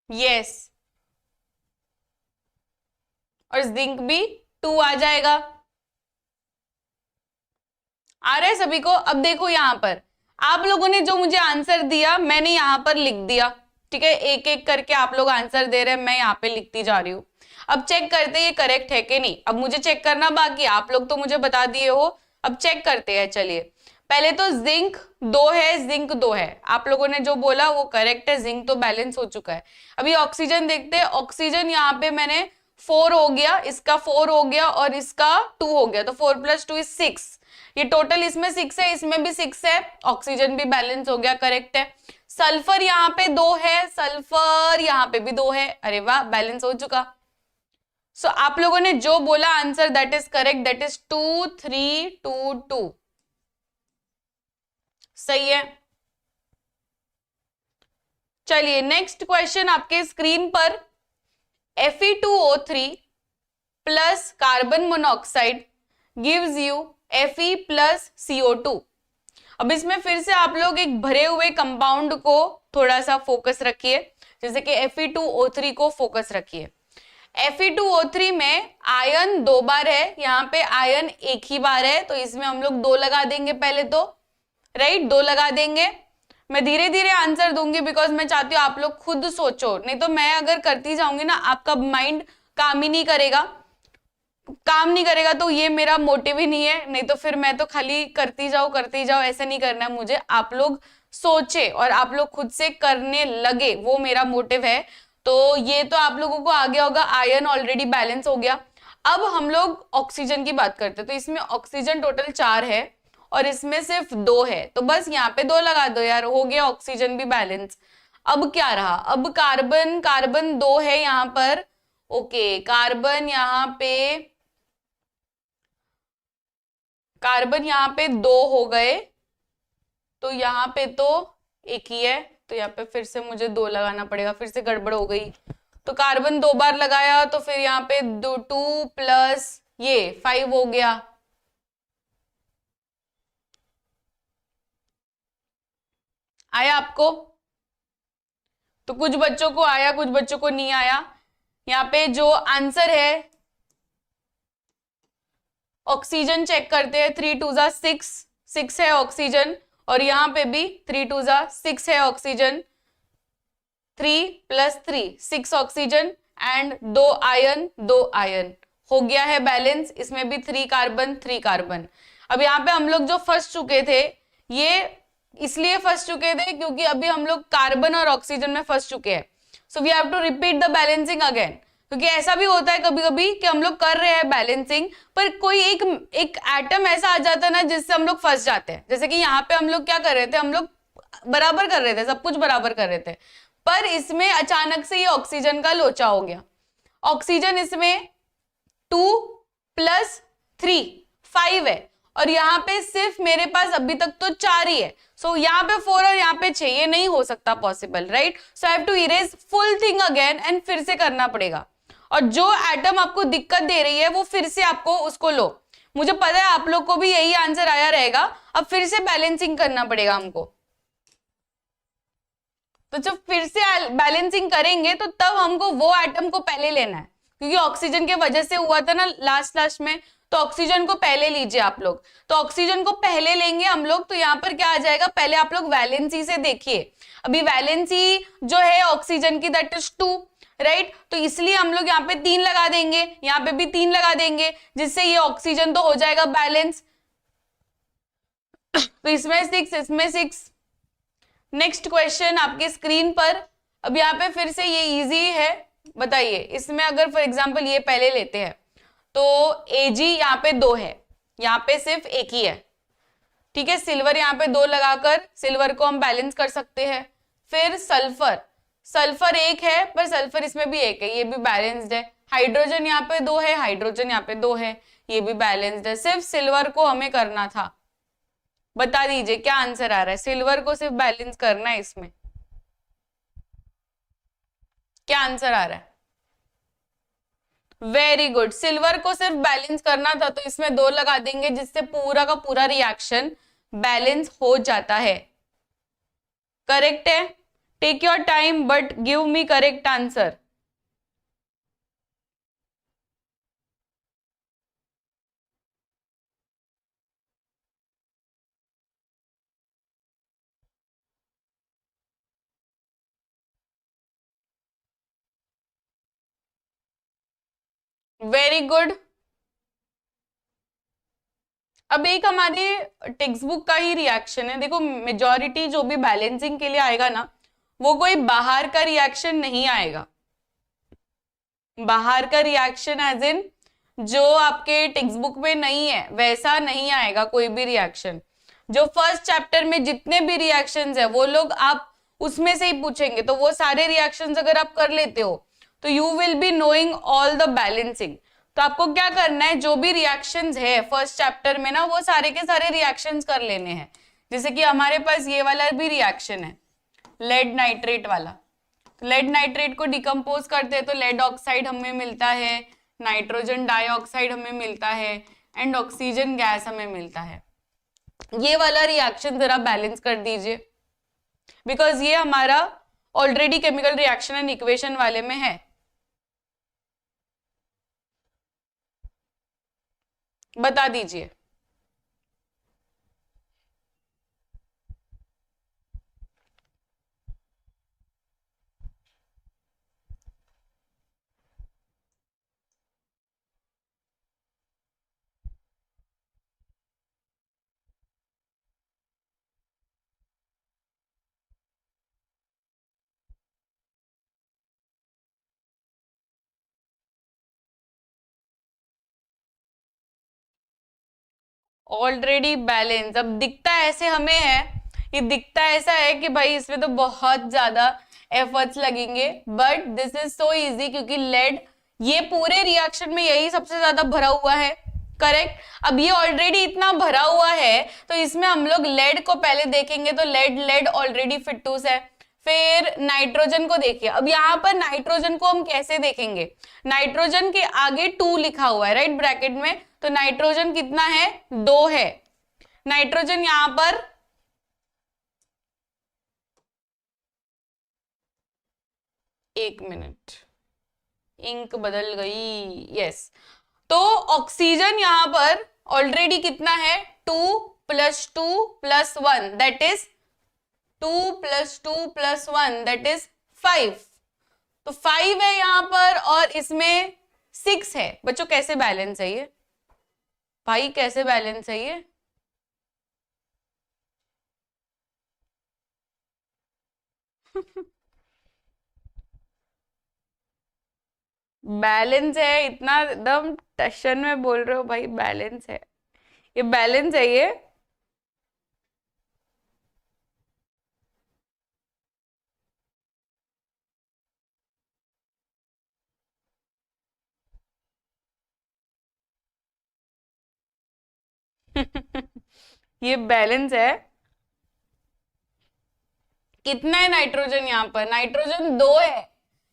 यस, और जिंक भी 2 आ जाएगा। आ रहा है सभी को? अब देखो यहां पर आप लोगों ने जो मुझे आंसर दिया मैंने यहां पर लिख दिया, ठीक है, एक एक करके आप लोग आंसर दे रहे हैं, मैं यहाँ पे लिखती जा रही हूँ। अब चेक करते हैं ये करेक्ट है कि नहीं। अब मुझे चेक करना बाकी, आप लोग तो मुझे बता दिए हो, अब चेक करते हैं। चलिए पहले तो जिंक 2 है, जिंक 2 है, आप लोगों ने जो बोला वो करेक्ट है, जिंक तो बैलेंस हो चुका है। अभी ऑक्सीजन देखते हैं, ऑक्सीजन यहाँ पे मैंने 4 हो गया, इसका 4 हो गया और इसका 2 हो गया, तो 4 + 2 = 6। ये टोटल इसमें 6 है, इसमें भी 6 है, ऑक्सीजन भी बैलेंस हो गया, करेक्ट है। सल्फर यहाँ पे 2 है, सल्फर यहाँ पे भी 2 है, अरे वाह, बैलेंस हो चुका। सो आप लोगों ने जो बोला answer that is correct, that is 2 3 2 2, सही है। चलिए नेक्स्ट क्वेश्चन आपके स्क्रीन पर, Fe2O3 plus carbon monoxide gives you Fe plus CO2। अब इसमें फिर से आप लोग एक भरे हुए कंपाउंड को थोड़ा सा फोकस रखिए, जैसे कि Fe2O3 को फोकस रखिए। Fe2O3 में आयन 2 बार है, यहाँ पे आयन 1 ही बार है, तो इसमें हम लोग 2 लगा देंगे पहले तो, राइट, 2 लगा देंगे। मैं धीरे धीरे आंसर दूंगी बिकॉज मैं चाहती हूँ आप लोग खुद सोचो, नहीं तो मैं अगर करती जाऊंगी ना आपका माइंड काम ही नहीं करेगा, काम नहीं करेगा तो ये मेरा मोटिव ही नहीं है, नहीं तो फिर मैं तो खाली करती जाओ, ऐसा नहीं करना है मुझे। आप लोग सोचे और आप लोग खुद से करने लगे, वो मेरा मोटिव है। तो ये तो आप लोगों को आ गया होगा, आयन ऑलरेडी बैलेंस हो गया। अब हम लोग ऑक्सीजन की बात करते हैं, तो इसमें ऑक्सीजन टोटल 4 है और इसमें सिर्फ 2 है, तो बस यहाँ पे 2 लगा दो यार, हो गया ऑक्सीजन भी बैलेंस। अब क्या रहा, अब कार्बन, कार्बन 2 है यहाँ पर, ओके, कार्बन यहाँ पे 2 हो गए, तो यहाँ पे तो 1 ही है, तो यहाँ पे फिर से मुझे 2 लगाना पड़ेगा, फिर से गड़बड़ हो गई। तो कार्बन 2 बार लगाया तो फिर यहाँ पे 2 प्लस ये 5 हो गया। आया आपको? तो कुछ बच्चों को आया, कुछ बच्चों को नहीं आया। यहाँ पे जो आंसर है, ऑक्सीजन चेक करते हैं, 3 2 6, 6 है ऑक्सीजन, और यहाँ पे भी 3 2 6 है oxygen, 3 + 3 6 oxygen and 2 ion, 2 ion, हो गया है बैलेंस। इसमें भी 3 कार्बन 3 कार्बन। अब यहाँ पे हम लोग जो फंस चुके थे, ये इसलिए फंस चुके थे क्योंकि अभी हम लोग कार्बन और ऑक्सीजन में फंस चुके हैं, so we have to repeat the balancing again. क्योंकि ऐसा भी होता है कभी कभी कि हम लोग कर रहे हैं बैलेंसिंग, पर कोई एक एटम ऐसा आ जाता है ना जिससे हम लोग फंस जाते हैं। जैसे कि यहाँ पे हम लोग क्या कर रहे थे, हम लोग बराबर कर रहे थे, सब कुछ बराबर कर रहे थे, पर इसमें अचानक से ये ऑक्सीजन का लोचा हो गया। ऑक्सीजन इसमें 2 + 3 5 है, और यहाँ पे सिर्फ मेरे पास अभी तक तो 4 ही है, सो यहाँ पे 4 और यहाँ पे 6, ये नहीं हो सकता possible, right. So I have to erase full thing again and फिर से करना पड़ेगा। और जो एटम आपको दिक्कत दे रही है वो फिर से आपको उसको लो, मुझे पता है आप लोग को भी यही आंसर आया रहेगा। अब फिर से बैलेंसिंग करना पड़ेगा हमको, तो जब फिर से बैलेंसिंग करेंगे तो तब हमको वो एटम को पहले लेना है, क्योंकि ऑक्सीजन के वजह से हुआ था ना लास्ट में, तो ऑक्सीजन को पहले लीजिए आप लोग। तो ऑक्सीजन को पहले लेंगे हम लोग, तो यहाँ पर क्या आ जाएगा, पहले आप लोग वैलेंसी से देखिए। अभी वैलेंसी जो है ऑक्सीजन की दैट इज 2, राइट, तो इसलिए हम लोग यहाँ पे 3 लगा देंगे, यहाँ पे भी 3 लगा देंगे, जिससे ये ऑक्सीजन तो हो जाएगा बैलेंस। तो इसमें 6, इसमें 6। नेक्स्ट क्वेश्चन आपके स्क्रीन पर, अब यहाँ पे फिर से ये इजी है, बताइए इसमें अगर फॉर एग्जांपल ये पहले लेते हैं तो Ag यहाँ पे 2 है, यहाँ पे सिर्फ 1 ही है, ठीक है। सिल्वर यहाँ पे 2 लगाकर सिल्वर को हम बैलेंस कर सकते हैं। फिर सल्फर, सल्फर 1 है पर सल्फर इसमें भी 1 है, ये भी बैलेंस्ड है। हाइड्रोजन यहाँ पे 2 है, हाइड्रोजन यहाँ पे 2 है, ये भी बैलेंस्ड है। सिर्फ सिल्वर को हमें करना था, बता दीजिए क्या आंसर आ रहा है। सिल्वर को सिर्फ बैलेंस करना है, इसमें क्या आंसर आ रहा है? वेरी गुड, सिल्वर को सिर्फ बैलेंस करना था, तो इसमें 2 लगा देंगे, जिससे पूरा का पूरा रिएक्शन बैलेंस हो जाता है, करेक्ट है। Take your time but give me correct answer. Very good. अब एक हमारे टेक्स्ट बुक का ही रिएक्शन है। देखो मेजॉरिटी जो भी बैलेंसिंग के लिए आएगा ना, वो कोई बाहर का रिएक्शन नहीं आएगा। बाहर का रिएक्शन एज इन जो आपके टेक्स्ट बुक में नहीं है वैसा नहीं आएगा कोई भी रिएक्शन। जो फर्स्ट चैप्टर में जितने भी रिएक्शंस है वो लोग आप उसमें से ही पूछेंगे, तो वो सारे रिएक्शंस अगर आप कर लेते हो तो you will be knowing all the balancing. तो आपको क्या करना है, जो भी रिएक्शंस है फर्स्ट चैप्टर में ना, वो सारे के सारे रिएक्शंस कर लेने हैं। जैसे कि हमारे पास ये वाला भी रिएक्शन है, लेड नाइट्रेट वाला। तो लेड नाइट्रेट को डिकम्पोज करते हैं तो लेड ऑक्साइड हमें मिलता है, नाइट्रोजन डाइऑक्साइड हमें मिलता है एंड ऑक्सीजन गैस हमें मिलता है। ये वाला रिएक्शन जरा बैलेंस कर दीजिए, बिकॉज ये हमारा already chemical reaction and equation वाले में है। बता दीजिए। ऑलरेडी बैलेंस अब दिखता ऐसे हमें है, ये दिखता ऐसा है कि भाई इसमें तो बहुत ज्यादा एफर्ट्स लगेंगे, but this is so easy क्योंकि लेड ये पूरे रिएक्शन में यही सबसे ज्यादा भरा हुआ है। करेक्ट। अब ये ऑलरेडी इतना भरा हुआ है तो इसमें हम लोग लेड को पहले देखेंगे, तो लेड लेड ऑलरेडी फिटूस है। फिर नाइट्रोजन को देखिए। अब यहाँ पर नाइट्रोजन को हम कैसे देखेंगे, नाइट्रोजन के आगे 2 लिखा हुआ है राइट ब्रैकेट में, तो नाइट्रोजन कितना है, 2 है। नाइट्रोजन यहां पर एक मिनट, इंक बदल गई, यस। तो ऑक्सीजन यहां पर ऑलरेडी कितना है, 2 + 2 + 1 दैट इज 2 + 2 + 1 दैट इज 5। तो 5 है यहां पर और इसमें 6 है। बच्चों कैसे बैलेंस है ये भाई, कैसे बैलेंस है ये? बैलेंस है, इतना एकदम टशन में बोल रहे हो भाई, बैलेंस है, ये बैलेंस है ये। ये बैलेंस है। कितना है नाइट्रोजन यहाँ पर, नाइट्रोजन 2 है।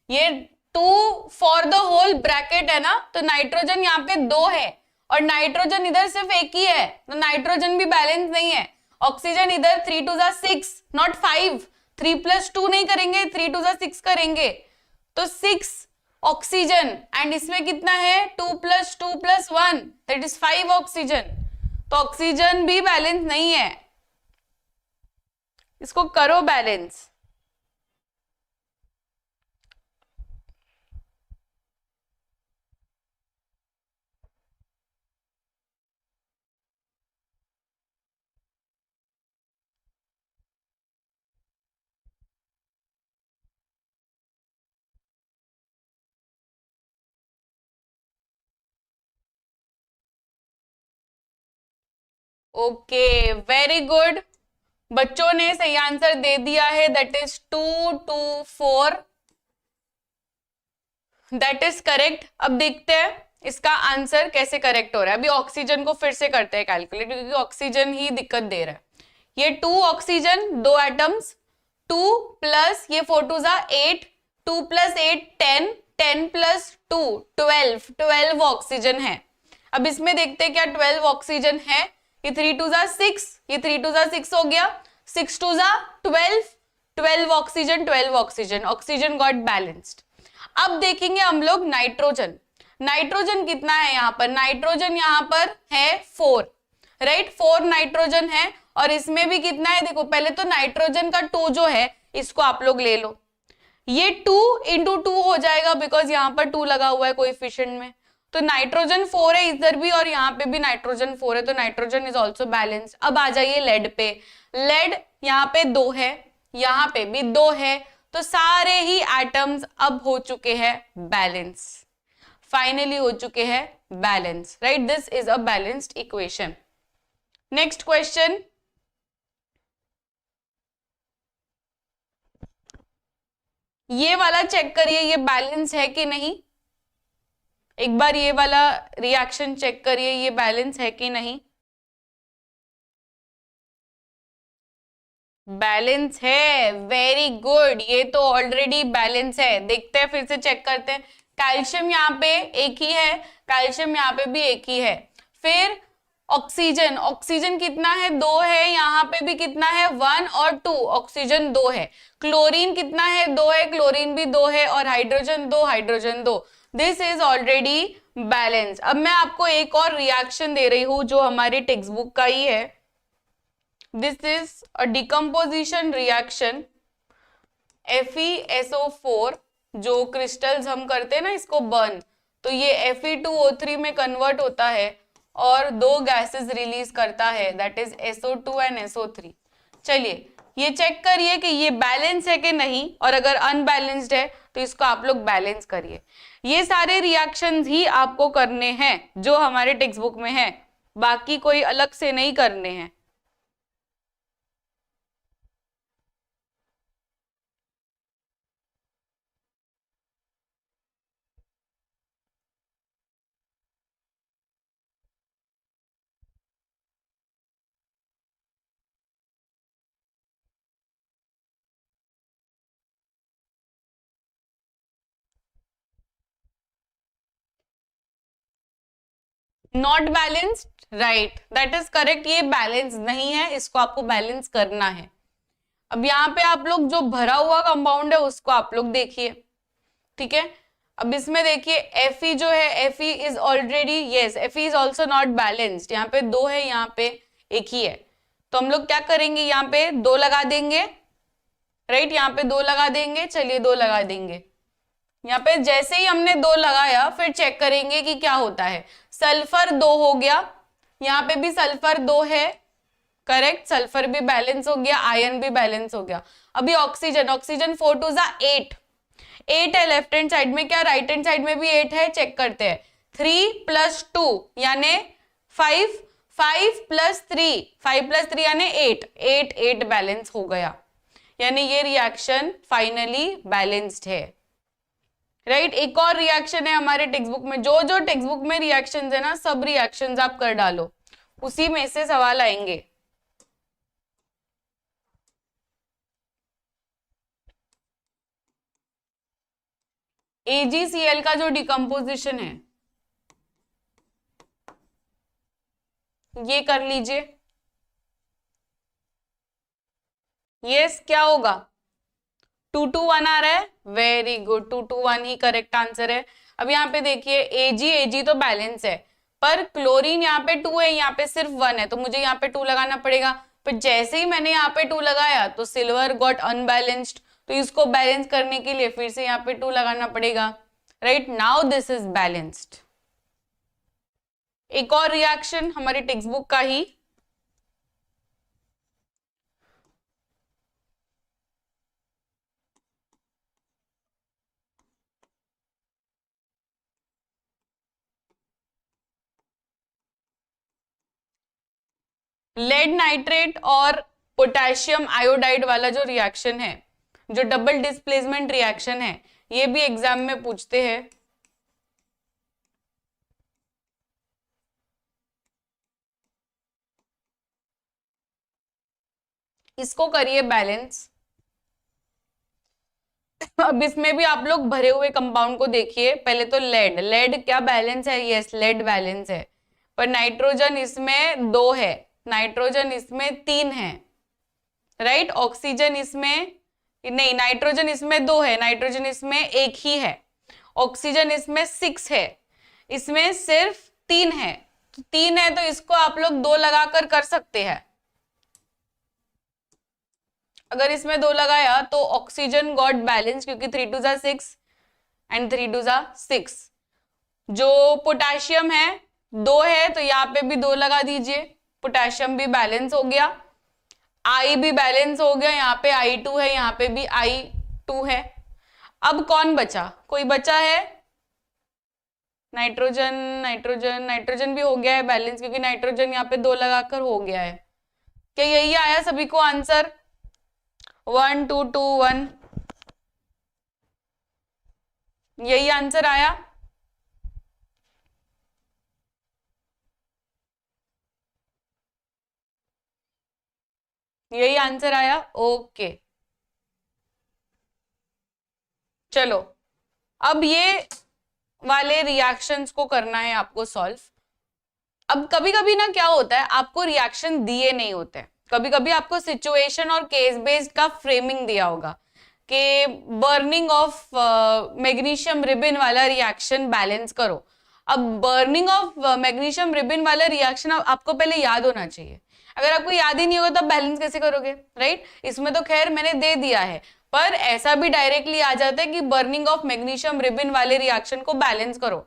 ये 2 फॉर द होल ब्रैकेट है ना, तो नाइट्रोजन यहाँ पे 2 है और नाइट्रोजन इधर सिर्फ एक ही है, तो नाइट्रोजन भी बैलेंस नहीं है। ऑक्सीजन इधर 3 × 6 नॉट 5, 3 + 2 नहीं करेंगे, 3 × 6 करेंगे, तो 6 ऑक्सीजन एंड इसमें कितना है 2 + 2 + 1 दैट इज 5 ऑक्सीजन। तो ऑक्सीजन भी बैलेंस नहीं है, इसको करो बैलेंस। ओके वेरी गुड, बच्चों ने सही आंसर दे दिया है, that is 2 2 4, that is correct. अब देखते हैं इसका आंसर कैसे करेक्ट हो रहा है। अभी ऑक्सीजन को फिर से करते हैं कैलकुलेट, क्योंकि ऑक्सीजन ही दिक्कत दे रहा है। ये 2 ऑक्सीजन 2 एटम्स, 2 प्लस ये 4 2 8, 2 + 8 10, 10 + 2 12, 12 ऑक्सीजन है। अब इसमें देखते हैं क्या 12 ऑक्सीजन है। ये 3 2 6, ये 3 2 6 हो गया, 6 2 12, 12 oxygen 12 oxygen, oxygen got balanced. अब देखेंगे हम लोग नाइट्रोजन। नाइट्रोजन कितना है यहाँ पर? नाइट्रोजन यहाँ पर है 4, राइट, 4 नाइट्रोजन है। और इसमें भी कितना है देखो, पहले तो नाइट्रोजन का 2 जो है इसको आप लोग ले लो, ये 2 इंटू 2 हो जाएगा बिकॉज यहाँ पर 2 लगा हुआ है कोएफिशिएंट में। तो नाइट्रोजन 4 है इधर भी और यहाँ पे भी नाइट्रोजन 4 है, तो नाइट्रोजन इज ऑल्सो बैलेंस। अब आ जाइए लेड पे। लेड यहाँ पे 2 है, यहाँ पे भी 2 है, तो सारे ही एटम्स अब हो चुके हैं बैलेंस, फाइनली हो चुके हैं balance, right. This is a balanced equation. Next question, ये वाला चेक करिए, ये बैलेंस है कि नहीं। एक बार ये वाला रिएक्शन चेक करिए, ये बैलेंस है कि नहीं। बैलेंस है, वेरी गुड, ये तो ऑलरेडी बैलेंस है। देखते हैं, फिर से चेक करते हैं। कैल्शियम यहाँ पे एक ही है, कैल्शियम यहाँ पे भी एक ही है। फिर ऑक्सीजन, ऑक्सीजन कितना है? 2 है, यहाँ पे भी कितना है? 1 और 2, ऑक्सीजन 2 है। क्लोरीन कितना है? 2 है, क्लोरीन भी 2 है, और hydrogen 2, hydrogen 2। This is already balance. अब मैं आपको एक और रिएक्शन दे रही हूं जो हमारी टेक्स्ट बुक का ही है। This is a decomposition reaction, FeSO4, जो क्रिस्टल्स हम करते हैं ना इसको बर्न, तो ये Fe2O3 में कन्वर्ट होता है और 2 गैसेस रिलीज करता है, that is SO2 and SO3। चलिए ये चेक करिए कि ये बैलेंस है कि नहीं, और अगर अनबैलेंस्ड है तो इसको आप लोग बैलेंस करिए। ये सारे रिएक्शंस ही आपको करने हैं जो हमारे टेक्स्ट बुक में है, बाकी कोई अलग से नहीं करने हैं। Not balanced, right, that is correct. ये बैलेंस नहीं है, इसको आपको बैलेंस करना है। अब यहाँ पे आप लोग जो भरा हुआ कंपाउंड है उसको आप लोग देखिए, ठीक है। अब इसमें देखिए Fe जो है, Fe is already, yes, Fe is also not balanced. यहाँ पे 2 है, यहाँ पे एक ही है, तो हम लोग क्या करेंगे, यहाँ पे 2 लगा देंगे, राइट, यहाँ पे 2 लगा देंगे। चलिए 2 लगा देंगे। यहाँ पे जैसे ही हमने 2 लगाया फिर चेक करेंगे कि क्या होता है। सल्फर 2 हो गया, यहाँ पे भी सल्फर 2 है, करेक्ट, सल्फर भी बैलेंस हो गया, आयरन भी बैलेंस हो गया। अभी ऑक्सीजन, ऑक्सीजन 4 2 8, 8 है लेफ्ट हैंड साइड में, क्या राइट हैंड साइड में भी 8 है? चेक करते हैं। 3 + 2 यानी 5, 5 + 3, 5 + 3 यानी 8, 8 8 बैलेंस हो गया, यानी ये रिएक्शन फाइनली बैलेंस्ड है, राइट। एक और रिएक्शन है हमारे टेक्स्ट बुक में, जो जो टेक्स्ट बुक में रिएक्शंस है ना, सब रिएक्शंस आप कर डालो, उसी में से सवाल आएंगे। AgCl का जो डिकम्पोजिशन है ये कर लीजिए। यस, क्या होगा? 2 2 1 आ रहा है, वेरी गुड, 2 2 1 ही करेक्ट आंसर है। अब यहाँ पे देखिए Ag तो बैलेंस है, पर क्लोरीन यहाँ पे 2 है, यहाँ पे सिर्फ 1 है, तो मुझे यहाँ पे 2 लगाना पड़ेगा। पर जैसे ही मैंने यहाँ पे 2 लगाया तो सिल्वर गॉट अनबैलेंस्ड, तो इसको बैलेंस करने के लिए फिर से यहाँ पे 2 लगाना पड़ेगा, right. Now this is balanced. एक और रिएक्शन हमारी टेक्स्ट बुक का ही, लेड नाइट्रेट और पोटेशियम आयोडाइड वाला जो रिएक्शन है, जो डबल डिस्प्लेसमेंट रिएक्शन है, ये भी एग्जाम में पूछते हैं। इसको करिए बैलेंस। अब इसमें भी आप लोग भरे हुए कंपाउंड को देखिए। पहले तो लेड, लेड क्या बैलेंस है? यस, लेड बैलेंस है, पर नाइट्रोजन इसमें 2 है, नाइट्रोजन इसमें 3 है, राइट। ऑक्सीजन इसमें नहीं, नाइट्रोजन इसमें 2 है, नाइट्रोजन इसमें 1 ही है, ऑक्सीजन इसमें 6 है, इसमें सिर्फ 3 है। तो 3 है तो इसको आप लोग 2 लगाकर कर सकते हैं। अगर इसमें 2 लगाया तो ऑक्सीजन गॉट बैलेंस, क्योंकि 3 2 जा 6 एंड 3 2 जा 6। जो पोटेशियम है 2 है तो यहाँ पे भी 2 लगा दीजिए, पोटेशियम भी बैलेंस हो गया, आई भी बैलेंस हो गया, यहाँ पे I2 है, यहाँ पे भी I2 है। अब कौन बचा, कोई बचा है? नाइट्रोजन, नाइट्रोजन, नाइट्रोजन भी हो गया है बैलेंस, क्योंकि नाइट्रोजन यहाँ पे 2 लगाकर हो गया है। क्या यही आया सभी को आंसर? 1 2 2 1, यही आंसर आया। यही आंसर आया, ओके। चलो अब ये वाले रिएक्शंस को करना है आपको सॉल्व। अब कभी कभी ना क्या होता है, आपको रिएक्शन दिए नहीं होते, कभी कभी आपको सिचुएशन और केस बेस्ड का फ्रेमिंग दिया होगा कि बर्निंग ऑफ मैग्नीशियम रिबन वाला रिएक्शन बैलेंस करो। अब बर्निंग ऑफ मैग्नीशियम रिबन वाला रिएक्शन आपको पहले याद होना चाहिए। अगर आपको याद ही नहीं होगा तो बैलेंस कैसे करोगे, राइट? इसमें तो खैर मैंने दे दिया है, पर ऐसा भी डायरेक्टली आ जाता है कि बर्निंग ऑफ मैग्नीशियम रिबन वाले रिएक्शन को बैलेंस करो।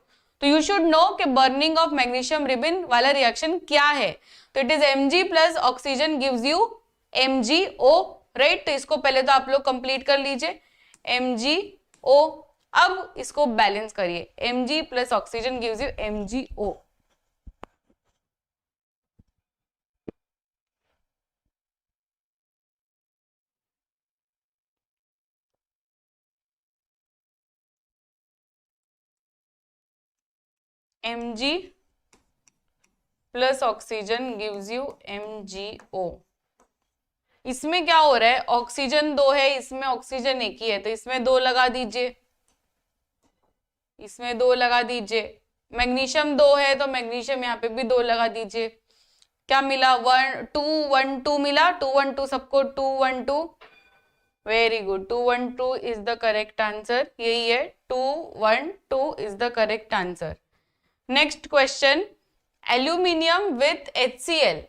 तो यू शुड नो कि बर्निंग ऑफ मैग्नीशियम रिबन वाला रिएक्शन क्या है। तो it is Mg plus oxygen gives you MgO, right? तो इसको पहले तो आप लोग कंप्लीट कर लीजिए, MgO। अब इसको बैलेंस करिए, Mg plus oxygen gives you MgO। Mg plus oxygen gives you MgO। इसमें क्या हो रहा है, ऑक्सीजन 2 है, इसमें ऑक्सीजन 1 ही है, तो इसमें 2 लगा दीजिए, इसमें 2 लगा दीजिए। मैग्नीशियम 2 है तो मैग्नीशियम यहाँ पे भी 2 लगा दीजिए। क्या मिला? 1 2 1 2 मिला, 2 1 2 सबको 2 1 2, very good, 2 1 2 is the correct answer, यही है, 2 1 2 is the correct answer. Next question, aluminium with HCl।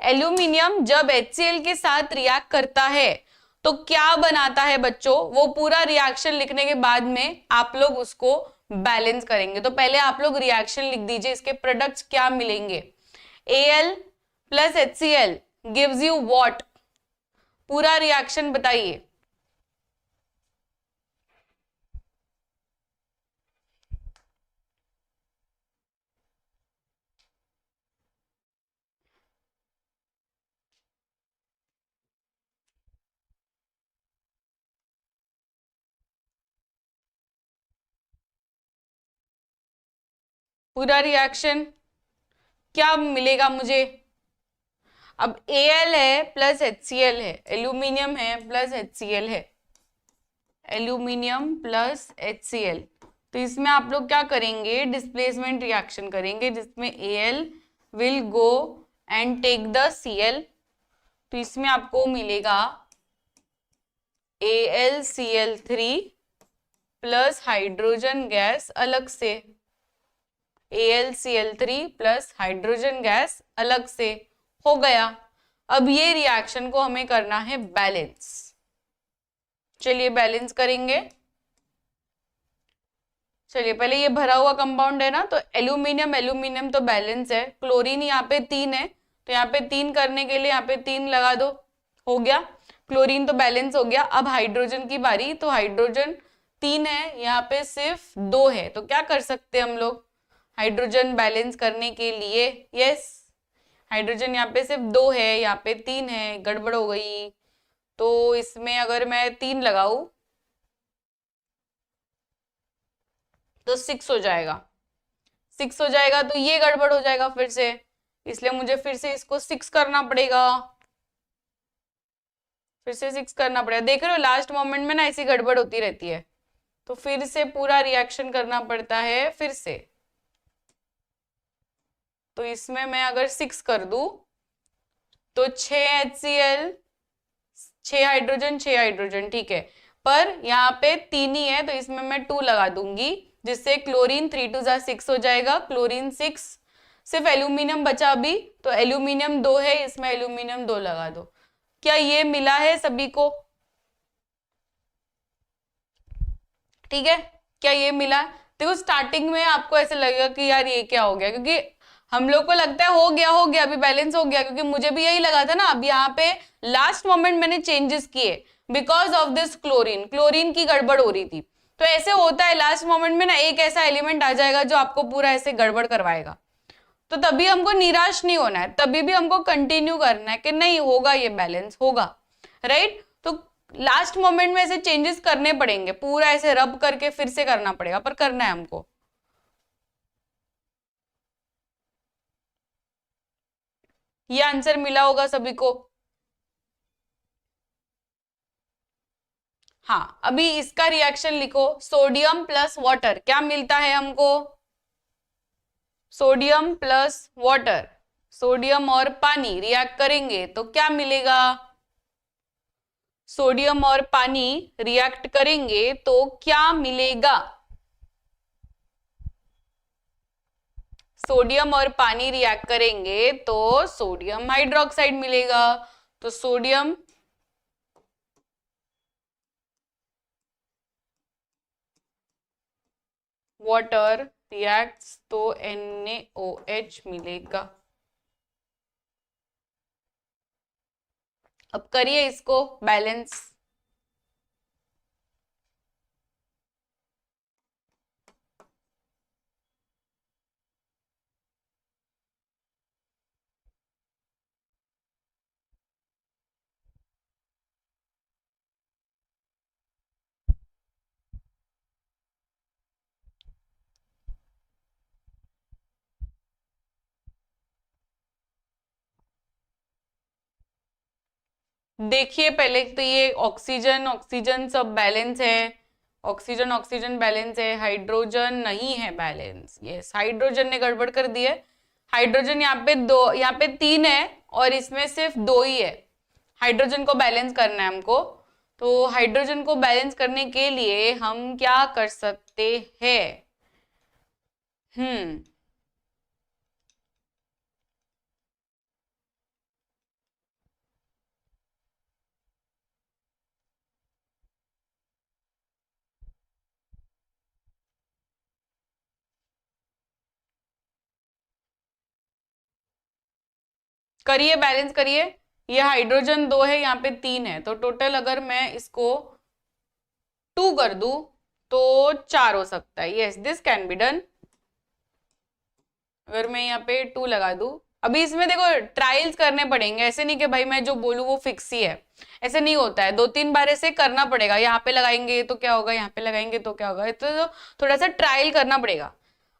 Aluminium जब HCl के साथ रिएक्ट करता है तो क्या बनाता है बच्चों? वो पूरा रिएक्शन लिखने के बाद में आप लोग उसको बैलेंस करेंगे। तो पहले आप लोग रिएक्शन लिख दीजिए, इसके प्रोडक्ट्स क्या मिलेंगे। Al plus HCl gives you what? पूरा रिएक्शन बताइए। पूरा रिएक्शन क्या मिलेगा मुझे? अब Al है प्लस HCl है, एल्यूमिनियम है प्लस HCl है, एल्यूमिनियम प्लस HCl। तो इसमें आप लोग क्या करेंगे, डिस्प्लेसमेंट रिएक्शन करेंगे, जिसमें Al will go and take the Cl। तो इसमें आपको मिलेगा AlCl3 प्लस हाइड्रोजन गैस अलग से, AlCl3 प्लस हाइड्रोजन गैस अलग से, हो गया। अब ये रिएक्शन को हमें करना है बैलेंस। चलिए बैलेंस करेंगे। चलिए पहले ये भरा हुआ कंपाउंड है ना, तो एल्यूमिनियम, एल्यूमिनियम तो बैलेंस है, क्लोरीन यहाँ पे 3 है, तो यहाँ पे 3 करने के लिए यहाँ पे 3 लगा दो, हो गया। क्लोरीन तो बैलेंस हो गया। अब हाइड्रोजन की बारी, तो हाइड्रोजन 3 है, यहाँ पे सिर्फ 2 है, तो क्या कर सकते हैं हम लोग हाइड्रोजन बैलेंस करने के लिए? यस, हाइड्रोजन यहाँ पे सिर्फ 2 है, यहाँ पे 3 है, गड़बड़ हो गई। तो इसमें अगर मैं 3 लगाऊं तो 6 हो जाएगा, 6 हो जाएगा, तो ये गड़बड़ हो जाएगा फिर से, इसलिए मुझे फिर से इसको 6 करना पड़ेगा, फिर से 6 करना पड़ेगा। देख रहे हो लास्ट मोमेंट में ना ऐसी गड़बड़ होती रहती है, तो फिर से पूरा रिएक्शन करना पड़ता है फिर से। तो इसमें मैं अगर 6 कर दूं तो 6 HCl 6 हाइड्रोजन 6 हाइड्रोजन, ठीक है, पर यहाँ पे 3 ही है तो इसमें मैं 2 लगा दूंगी, जिससे क्लोरीन 3 2 जा 6 हो जाएगा, क्लोरीन 6। सिर्फ एल्यूमिनियम बचा अभी, तो एल्यूमिनियम 2 है, इसमें एल्यूमिनियम 2 लगा दो। क्या ये मिला है सभी को? ठीक है, क्या ये मिला? देखो स्टार्टिंग में आपको ऐसे लगेगा कि यार ये क्या हो गया, क्योंकि हम लोग को लगता है हो गया अभी बैलेंस हो गया, क्योंकि मुझे भी यही लगा था ना। अब यहाँ पे लास्ट मोमेंट मैंने चेंजेस किए because of this chlorine, chlorine की गड़बड़ हो रही थी। तो ऐसे होता है लास्ट मोमेंट में ना, एक ऐसा एलिमेंट आ जाएगा जो आपको पूरा ऐसे गड़बड़ करवाएगा। तो तभी हमको निराश नहीं होना है, तभी भी हमको कंटिन्यू करना है कि नहीं होगा, ये बैलेंस होगा, राइट। तो लास्ट मोमेंट में ऐसे चेंजेस करने पड़ेंगे, पूरा ऐसे रब करके फिर से करना पड़ेगा, पर करना है हमको। ये आंसर मिला होगा सभी को। हाँ, अभी इसका रिएक्शन लिखो, सोडियम प्लस वाटर, क्या मिलता है हमको? सोडियम प्लस वाटर, सोडियम और पानी रिएक्ट करेंगे तो क्या मिलेगा? सोडियम और पानी रिएक्ट करेंगे तो क्या मिलेगा? सोडियम और पानी रिएक्ट करेंगे तो सोडियम हाइड्रोक्साइड मिलेगा। तो सोडियम वाटर रिएक्ट्स तो NaOH मिलेगा। अब करिए इसको बैलेंस। देखिए पहले तो ये ऑक्सीजन ऑक्सीजन सब बैलेंस है, ऑक्सीजन ऑक्सीजन बैलेंस है, हाइड्रोजन नहीं है बैलेंस। यस, हाइड्रोजन ने गड़बड़ कर दी है। हाइड्रोजन यहाँ पे 2, यहाँ पे 3 है और इसमें सिर्फ 2 ही है। हाइड्रोजन को बैलेंस करना है हमको, तो हाइड्रोजन को बैलेंस करने के लिए हम क्या कर सकते हैं? हम्म, करिए बैलेंस करिए। ये हाइड्रोजन 2 है, यहाँ पे 3 है, तो टोटल अगर मैं इसको 2 कर दूं तो 4 हो सकता है। Yes, this can be done. अगर मैं यहाँ पे 2 लगा दूं, अभी इसमें देखो ट्रायल्स करने पड़ेंगे, ऐसे नहीं कि भाई मैं जो बोलूं वो फिक्स ही है, ऐसे नहीं होता है। 2-3 बार ऐसे करना पड़ेगा, यहाँ पे लगाएंगे तो क्या होगा, यहाँ पे लगाएंगे तो क्या होगा, तो थोड़ा सा ट्रायल करना पड़ेगा।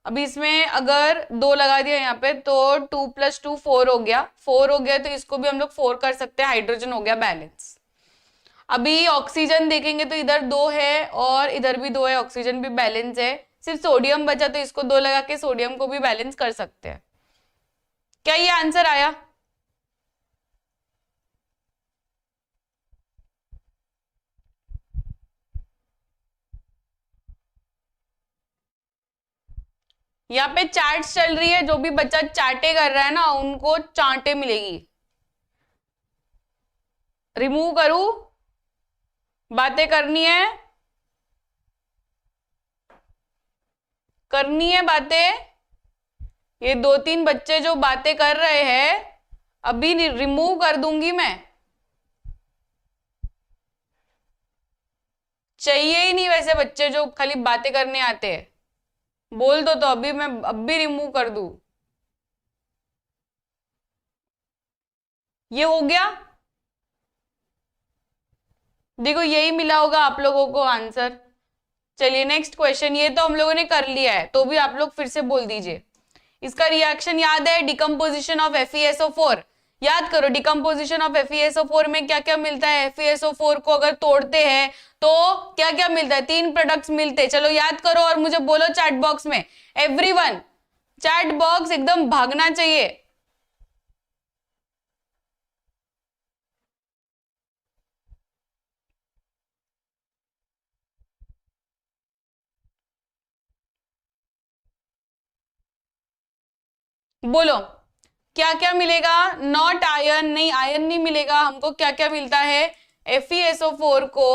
अभी इसमें अगर 2 लगा दिया यहाँ पे तो 2 + 2 4 हो गया, 4 हो गया, तो इसको भी हम लोग 4 कर सकते हैं, हाइड्रोजन हो गया बैलेंस। अभी ऑक्सीजन देखेंगे तो इधर 2 है और इधर भी 2 है, ऑक्सीजन भी बैलेंस है। सिर्फ सोडियम बचा तो इसको 2 लगा के सोडियम को भी बैलेंस कर सकते हैं। क्या ये आंसर आया? यहाँ पे चार्ट्स चल रही है, जो भी बच्चा चार्टे कर रहा है ना उनको चांटे मिलेगी। रिमूव करूं? बातें करनी है, करनी है बातें। ये 2-3 बच्चे जो बातें कर रहे हैं अभी रिमूव कर दूंगी मैं, चाहिए ही नहीं वैसे बच्चे जो खाली बातें करने आते हैं। बोल दो तो अभी मैं अब भी रिमूव कर दूं। ये हो गया, देखो यही मिला होगा आप लोगों को आंसर। चलिए नेक्स्ट क्वेश्चन, ये तो हम लोगों ने कर लिया है, तो भी आप लोग फिर से बोल दीजिए। इसका रिएक्शन याद है, डिकम्पोजिशन ऑफ FeSO4। याद करो डिकम्पोजिशन ऑफ FeSO4 में क्या क्या मिलता है। FeSO4 को अगर तोड़ते हैं तो क्या क्या मिलता है, 3 प्रोडक्ट्स मिलते हैं। चलो याद करो और मुझे बोलो चैट बॉक्स में, एवरीवन चैट बॉक्स एकदम भागना चाहिए। बोलो क्या क्या मिलेगा? नॉट आयन, नहीं आयन नहीं मिलेगा हमको। क्या क्या मिलता है? FeSO4 को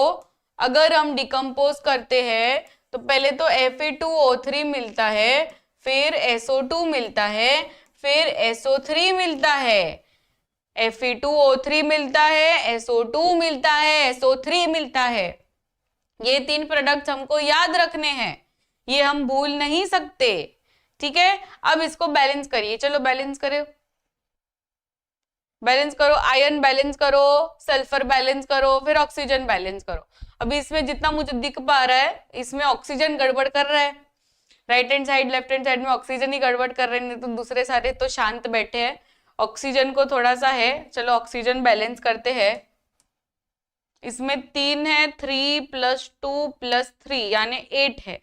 अगर हम डिकम्पोज करते हैं तो पहले तो Fe2O3 मिलता है, फिर SO2 मिलता है, फिर SO3 मिलता है। Fe2O3 मिलता है, SO2 मिलता है, SO3 मिलता है। ये 3 प्रोडक्ट्स हमको याद रखने हैं, ये हम भूल नहीं सकते। ठीक है, अब इसको बैलेंस करिए। चलो बैलेंस करो, बैलेंस करो, आयन बैलेंस करो, सल्फर बैलेंस करो, फिर ऑक्सीजन बैलेंस करो। अभी इसमें जितना मुझे दिख पा रहा है इसमें ऑक्सीजन गड़बड़ कर रहा है। Right hand side left hand side में ऑक्सीजन ही गड़बड़ कर रहे हैं, तो दूसरे सारे तो शांत बैठे हैं। ऑक्सीजन को थोड़ा सा है, चलो ऑक्सीजन बैलेंस करते हैं। इसमें 3 है, 3 + 2 + 3 यानी 8 है।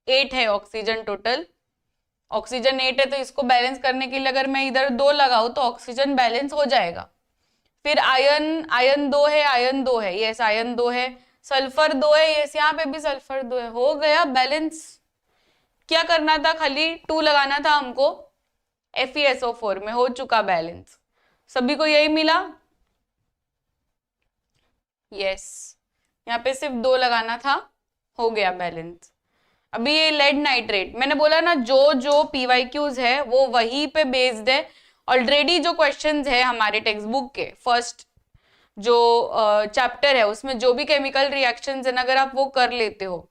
8 है ऑक्सीजन टोटल। ऑक्सीजन 8 है, तो इसको बैलेंस करने के लिए अगर मैं इधर 2 लगाऊं तो ऑक्सीजन बैलेंस हो जाएगा। फिर आयन, आयन 2 है, आयन 2 है, यस आयन 2 है। सल्फर 2 है, यस यहाँ पे भी सल्फर 2 है। हो गया बैलेंस। क्या करना था? खाली 2 लगाना था हमको। FeSO4 में हो चुका बैलेंस। सभी को यही मिला? यस, यहाँ पे सिर्फ 2 लगाना था, हो गया बैलेंस। अभी ये लेड नाइट्रेट, मैंने बोला ना जो जो PYQs है वो वही पे बेस्ड है। ऑलरेडी जो क्वेश्चंस है हमारे टेक्स्ट बुक के फर्स्ट जो चैप्टर है उसमें जो भी केमिकल रिएक्शंस है, अगर आप वो कर लेते हो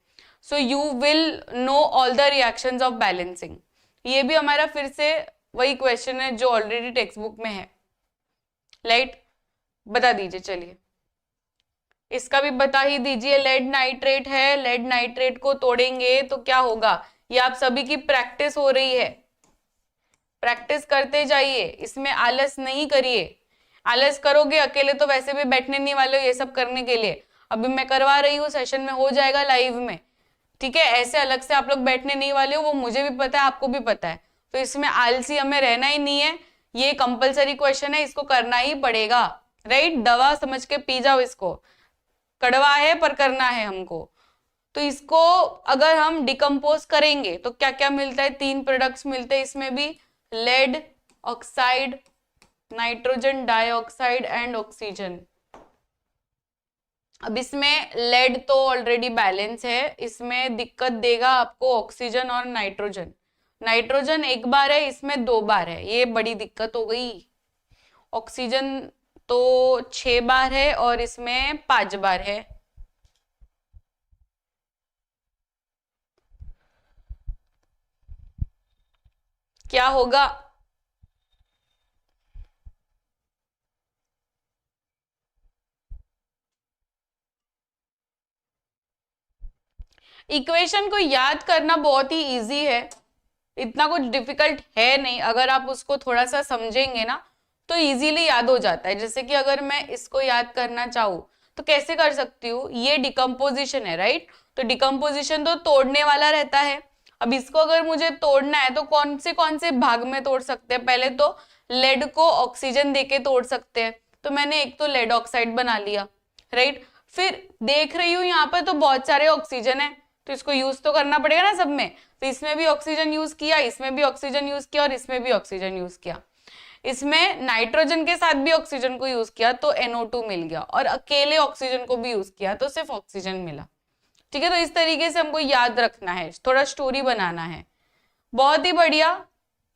so you will know all the reactions of balancing. ये भी हमारा फिर से वही क्वेश्चन है जो ऑलरेडी टेक्स्ट बुक में है। राइट, बता दीजिए। चलिए इसका भी बता ही दीजिए। लेड नाइट्रेट है, लेड नाइट्रेट को तोड़ेंगे तो क्या होगा? ये आप सभी की प्रैक्टिस हो रही है, प्रैक्टिस करते जाइए, इसमें आलस नहीं करिए। आलस करोगे अकेले तो वैसे भी बैठने नहीं वाले हो ये सब करने के लिए। अभी मैं करवा रही हूँ, सेशन में हो जाएगा लाइव में। ठीक है, ऐसे अलग से आप लोग बैठने नहीं वाले हो, वो मुझे भी पता है, आपको भी पता है। तो इसमें आलसी हमें रहना ही नहीं है। ये कंपलसरी क्वेश्चन है, इसको करना ही पड़ेगा। राइट, दवा समझ के पी जाओ इसको, कड़वा है पर करना है हमको। तो इसको अगर हम डिकम्पोज करेंगे तो क्या क्या मिलता है? 3 प्रोडक्ट्स मिलते हैं इसमें भी, lead oxide, nitrogen dioxide and oxygen. अब इसमें लेड तो ऑलरेडी बैलेंस है, इसमें दिक्कत देगा आपको ऑक्सीजन और नाइट्रोजन। नाइट्रोजन 1 बार है, इसमें 2 बार है, ये बड़ी दिक्कत हो गई। ऑक्सीजन तो 6 बार है और इसमें 5 बार है। क्या होगा? इक्वेशन को याद करना बहुत ही इजी है, इतना कुछ डिफिकल्ट है नहीं। अगर आप उसको थोड़ा सा समझेंगे ना तो इजीली याद हो जाता है। जैसे कि अगर मैं इसको याद करना चाहूँ तो कैसे कर सकती हूँ? ये डिकम्पोजिशन है, राइट? तो डिकम्पोजिशन तो तोड़ने वाला रहता है। अब इसको अगर मुझे तोड़ना है तो कौन से भाग में तोड़ सकते हैं? पहले तो लेड को ऑक्सीजन देके तोड़ सकते हैं, तो मैंने एक तो लेड ऑक्साइड बना लिया, राइट? फिर देख रही हूँ यहाँ पर तो बहुत सारे ऑक्सीजन है, तो इसको यूज तो करना पड़ेगा ना सब में। तो इसमें भी ऑक्सीजन यूज किया, इसमें भी ऑक्सीजन यूज किया और इसमें भी ऑक्सीजन यूज किया। इसमें नाइट्रोजन के साथ भी ऑक्सीजन को यूज किया तो NO2 मिल गया, और अकेले ऑक्सीजन को भी यूज किया तो सिर्फ ऑक्सीजन मिला। ठीक है, तो इस तरीके से हमको याद रखना है, थोड़ा स्टोरी बनाना है। बहुत ही बढ़िया,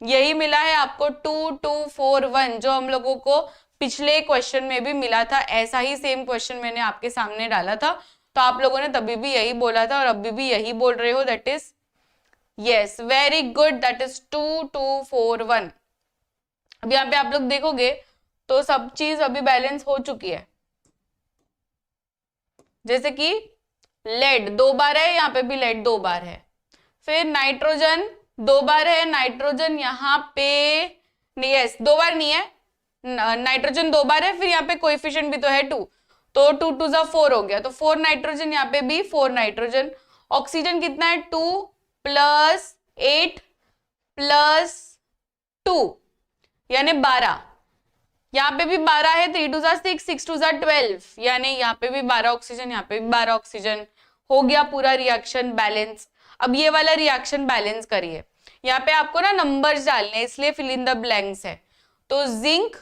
यही मिला है आपको 2241 जो हम लोगों को पिछले क्वेश्चन में भी मिला था। ऐसा ही सेम क्वेश्चन मैंने आपके सामने डाला था, तो आप लोगों ने तभी भी यही बोला था और अभी भी यही बोल रहे हो। That is yes, very good, that is 2241। अब यहाँ पे आप लोग देखोगे तो सब चीज अभी बैलेंस हो चुकी है। जैसे कि लेड 2 बार है, यहाँ पे भी लेड 2 बार है। फिर नाइट्रोजन 2 बार है, नाइट्रोजन यहाँ पे यस 2 बार नहीं है, नाइट्रोजन 2 बार है। फिर यहाँ पे कोएफिशिएंट भी तो है 2, तो 2 2 जा 4 हो गया, तो 4 नाइट्रोजन, यहाँ पे भी 4 नाइट्रोजन। ऑक्सीजन कितना है? 2 + 8 + 2 यानी 12। यहाँ पे भी 12 है, 3 2 जा 6, 6 2 जा 12, यानी यहाँ पे भी 12 ऑक्सीजन, यहाँ पे भी 12 ऑक्सीजन। हो गया पूरा रिएक्शन बैलेंस। अब ये वाला रिएक्शन बैलेंस करिए। यहाँ पे आपको ना नंबर्स डालने हैं, इसलिए फिल इन द ब्लैंक्स है। तो zinc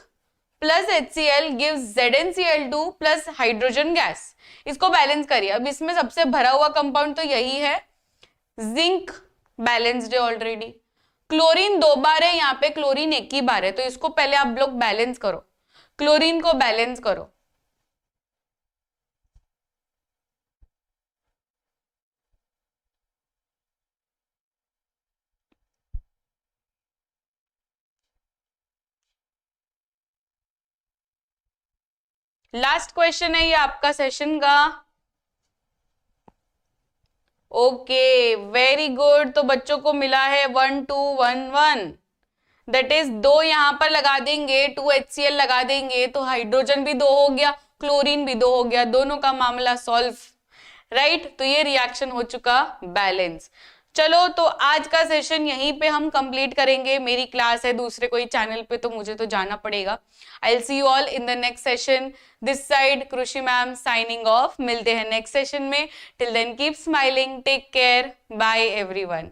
plus HCl gives ZnCl2 plus hydrogen gas. इसको बैलेंस करिए। अब इसमें सबसे भरा हुआ कंपाउंड तो यही है, जिंक बैलेंस्ड है ऑलरेडी। क्लोरीन 2 बार है, यहाँ पे क्लोरीन 1 ही बार है, तो इसको पहले आप लोग बैलेंस करो, क्लोरीन को बैलेंस करो। लास्ट क्वेश्चन है ये आपका सेशन का। Okay very good. तो बच्चों को मिला है 1 2 1 1, दैट इज 2 यहां पर लगा देंगे, 2 HCl लगा देंगे तो हाइड्रोजन भी 2 हो गया, क्लोरीन भी 2 हो गया, दोनों का मामला सॉल्व, राइट। तो ये रिएक्शन हो चुका बैलेंस। चलो तो आज का सेशन यहीं पे हम कंप्लीट करेंगे। मेरी क्लास है दूसरे कोई चैनल पे, तो मुझे तो जाना पड़ेगा। I will see you all in the next session. This side Krishi ma'am signing off. मिलते हैं नेक्स्ट सेशन में। Till then keep smiling, take care, bye everyone.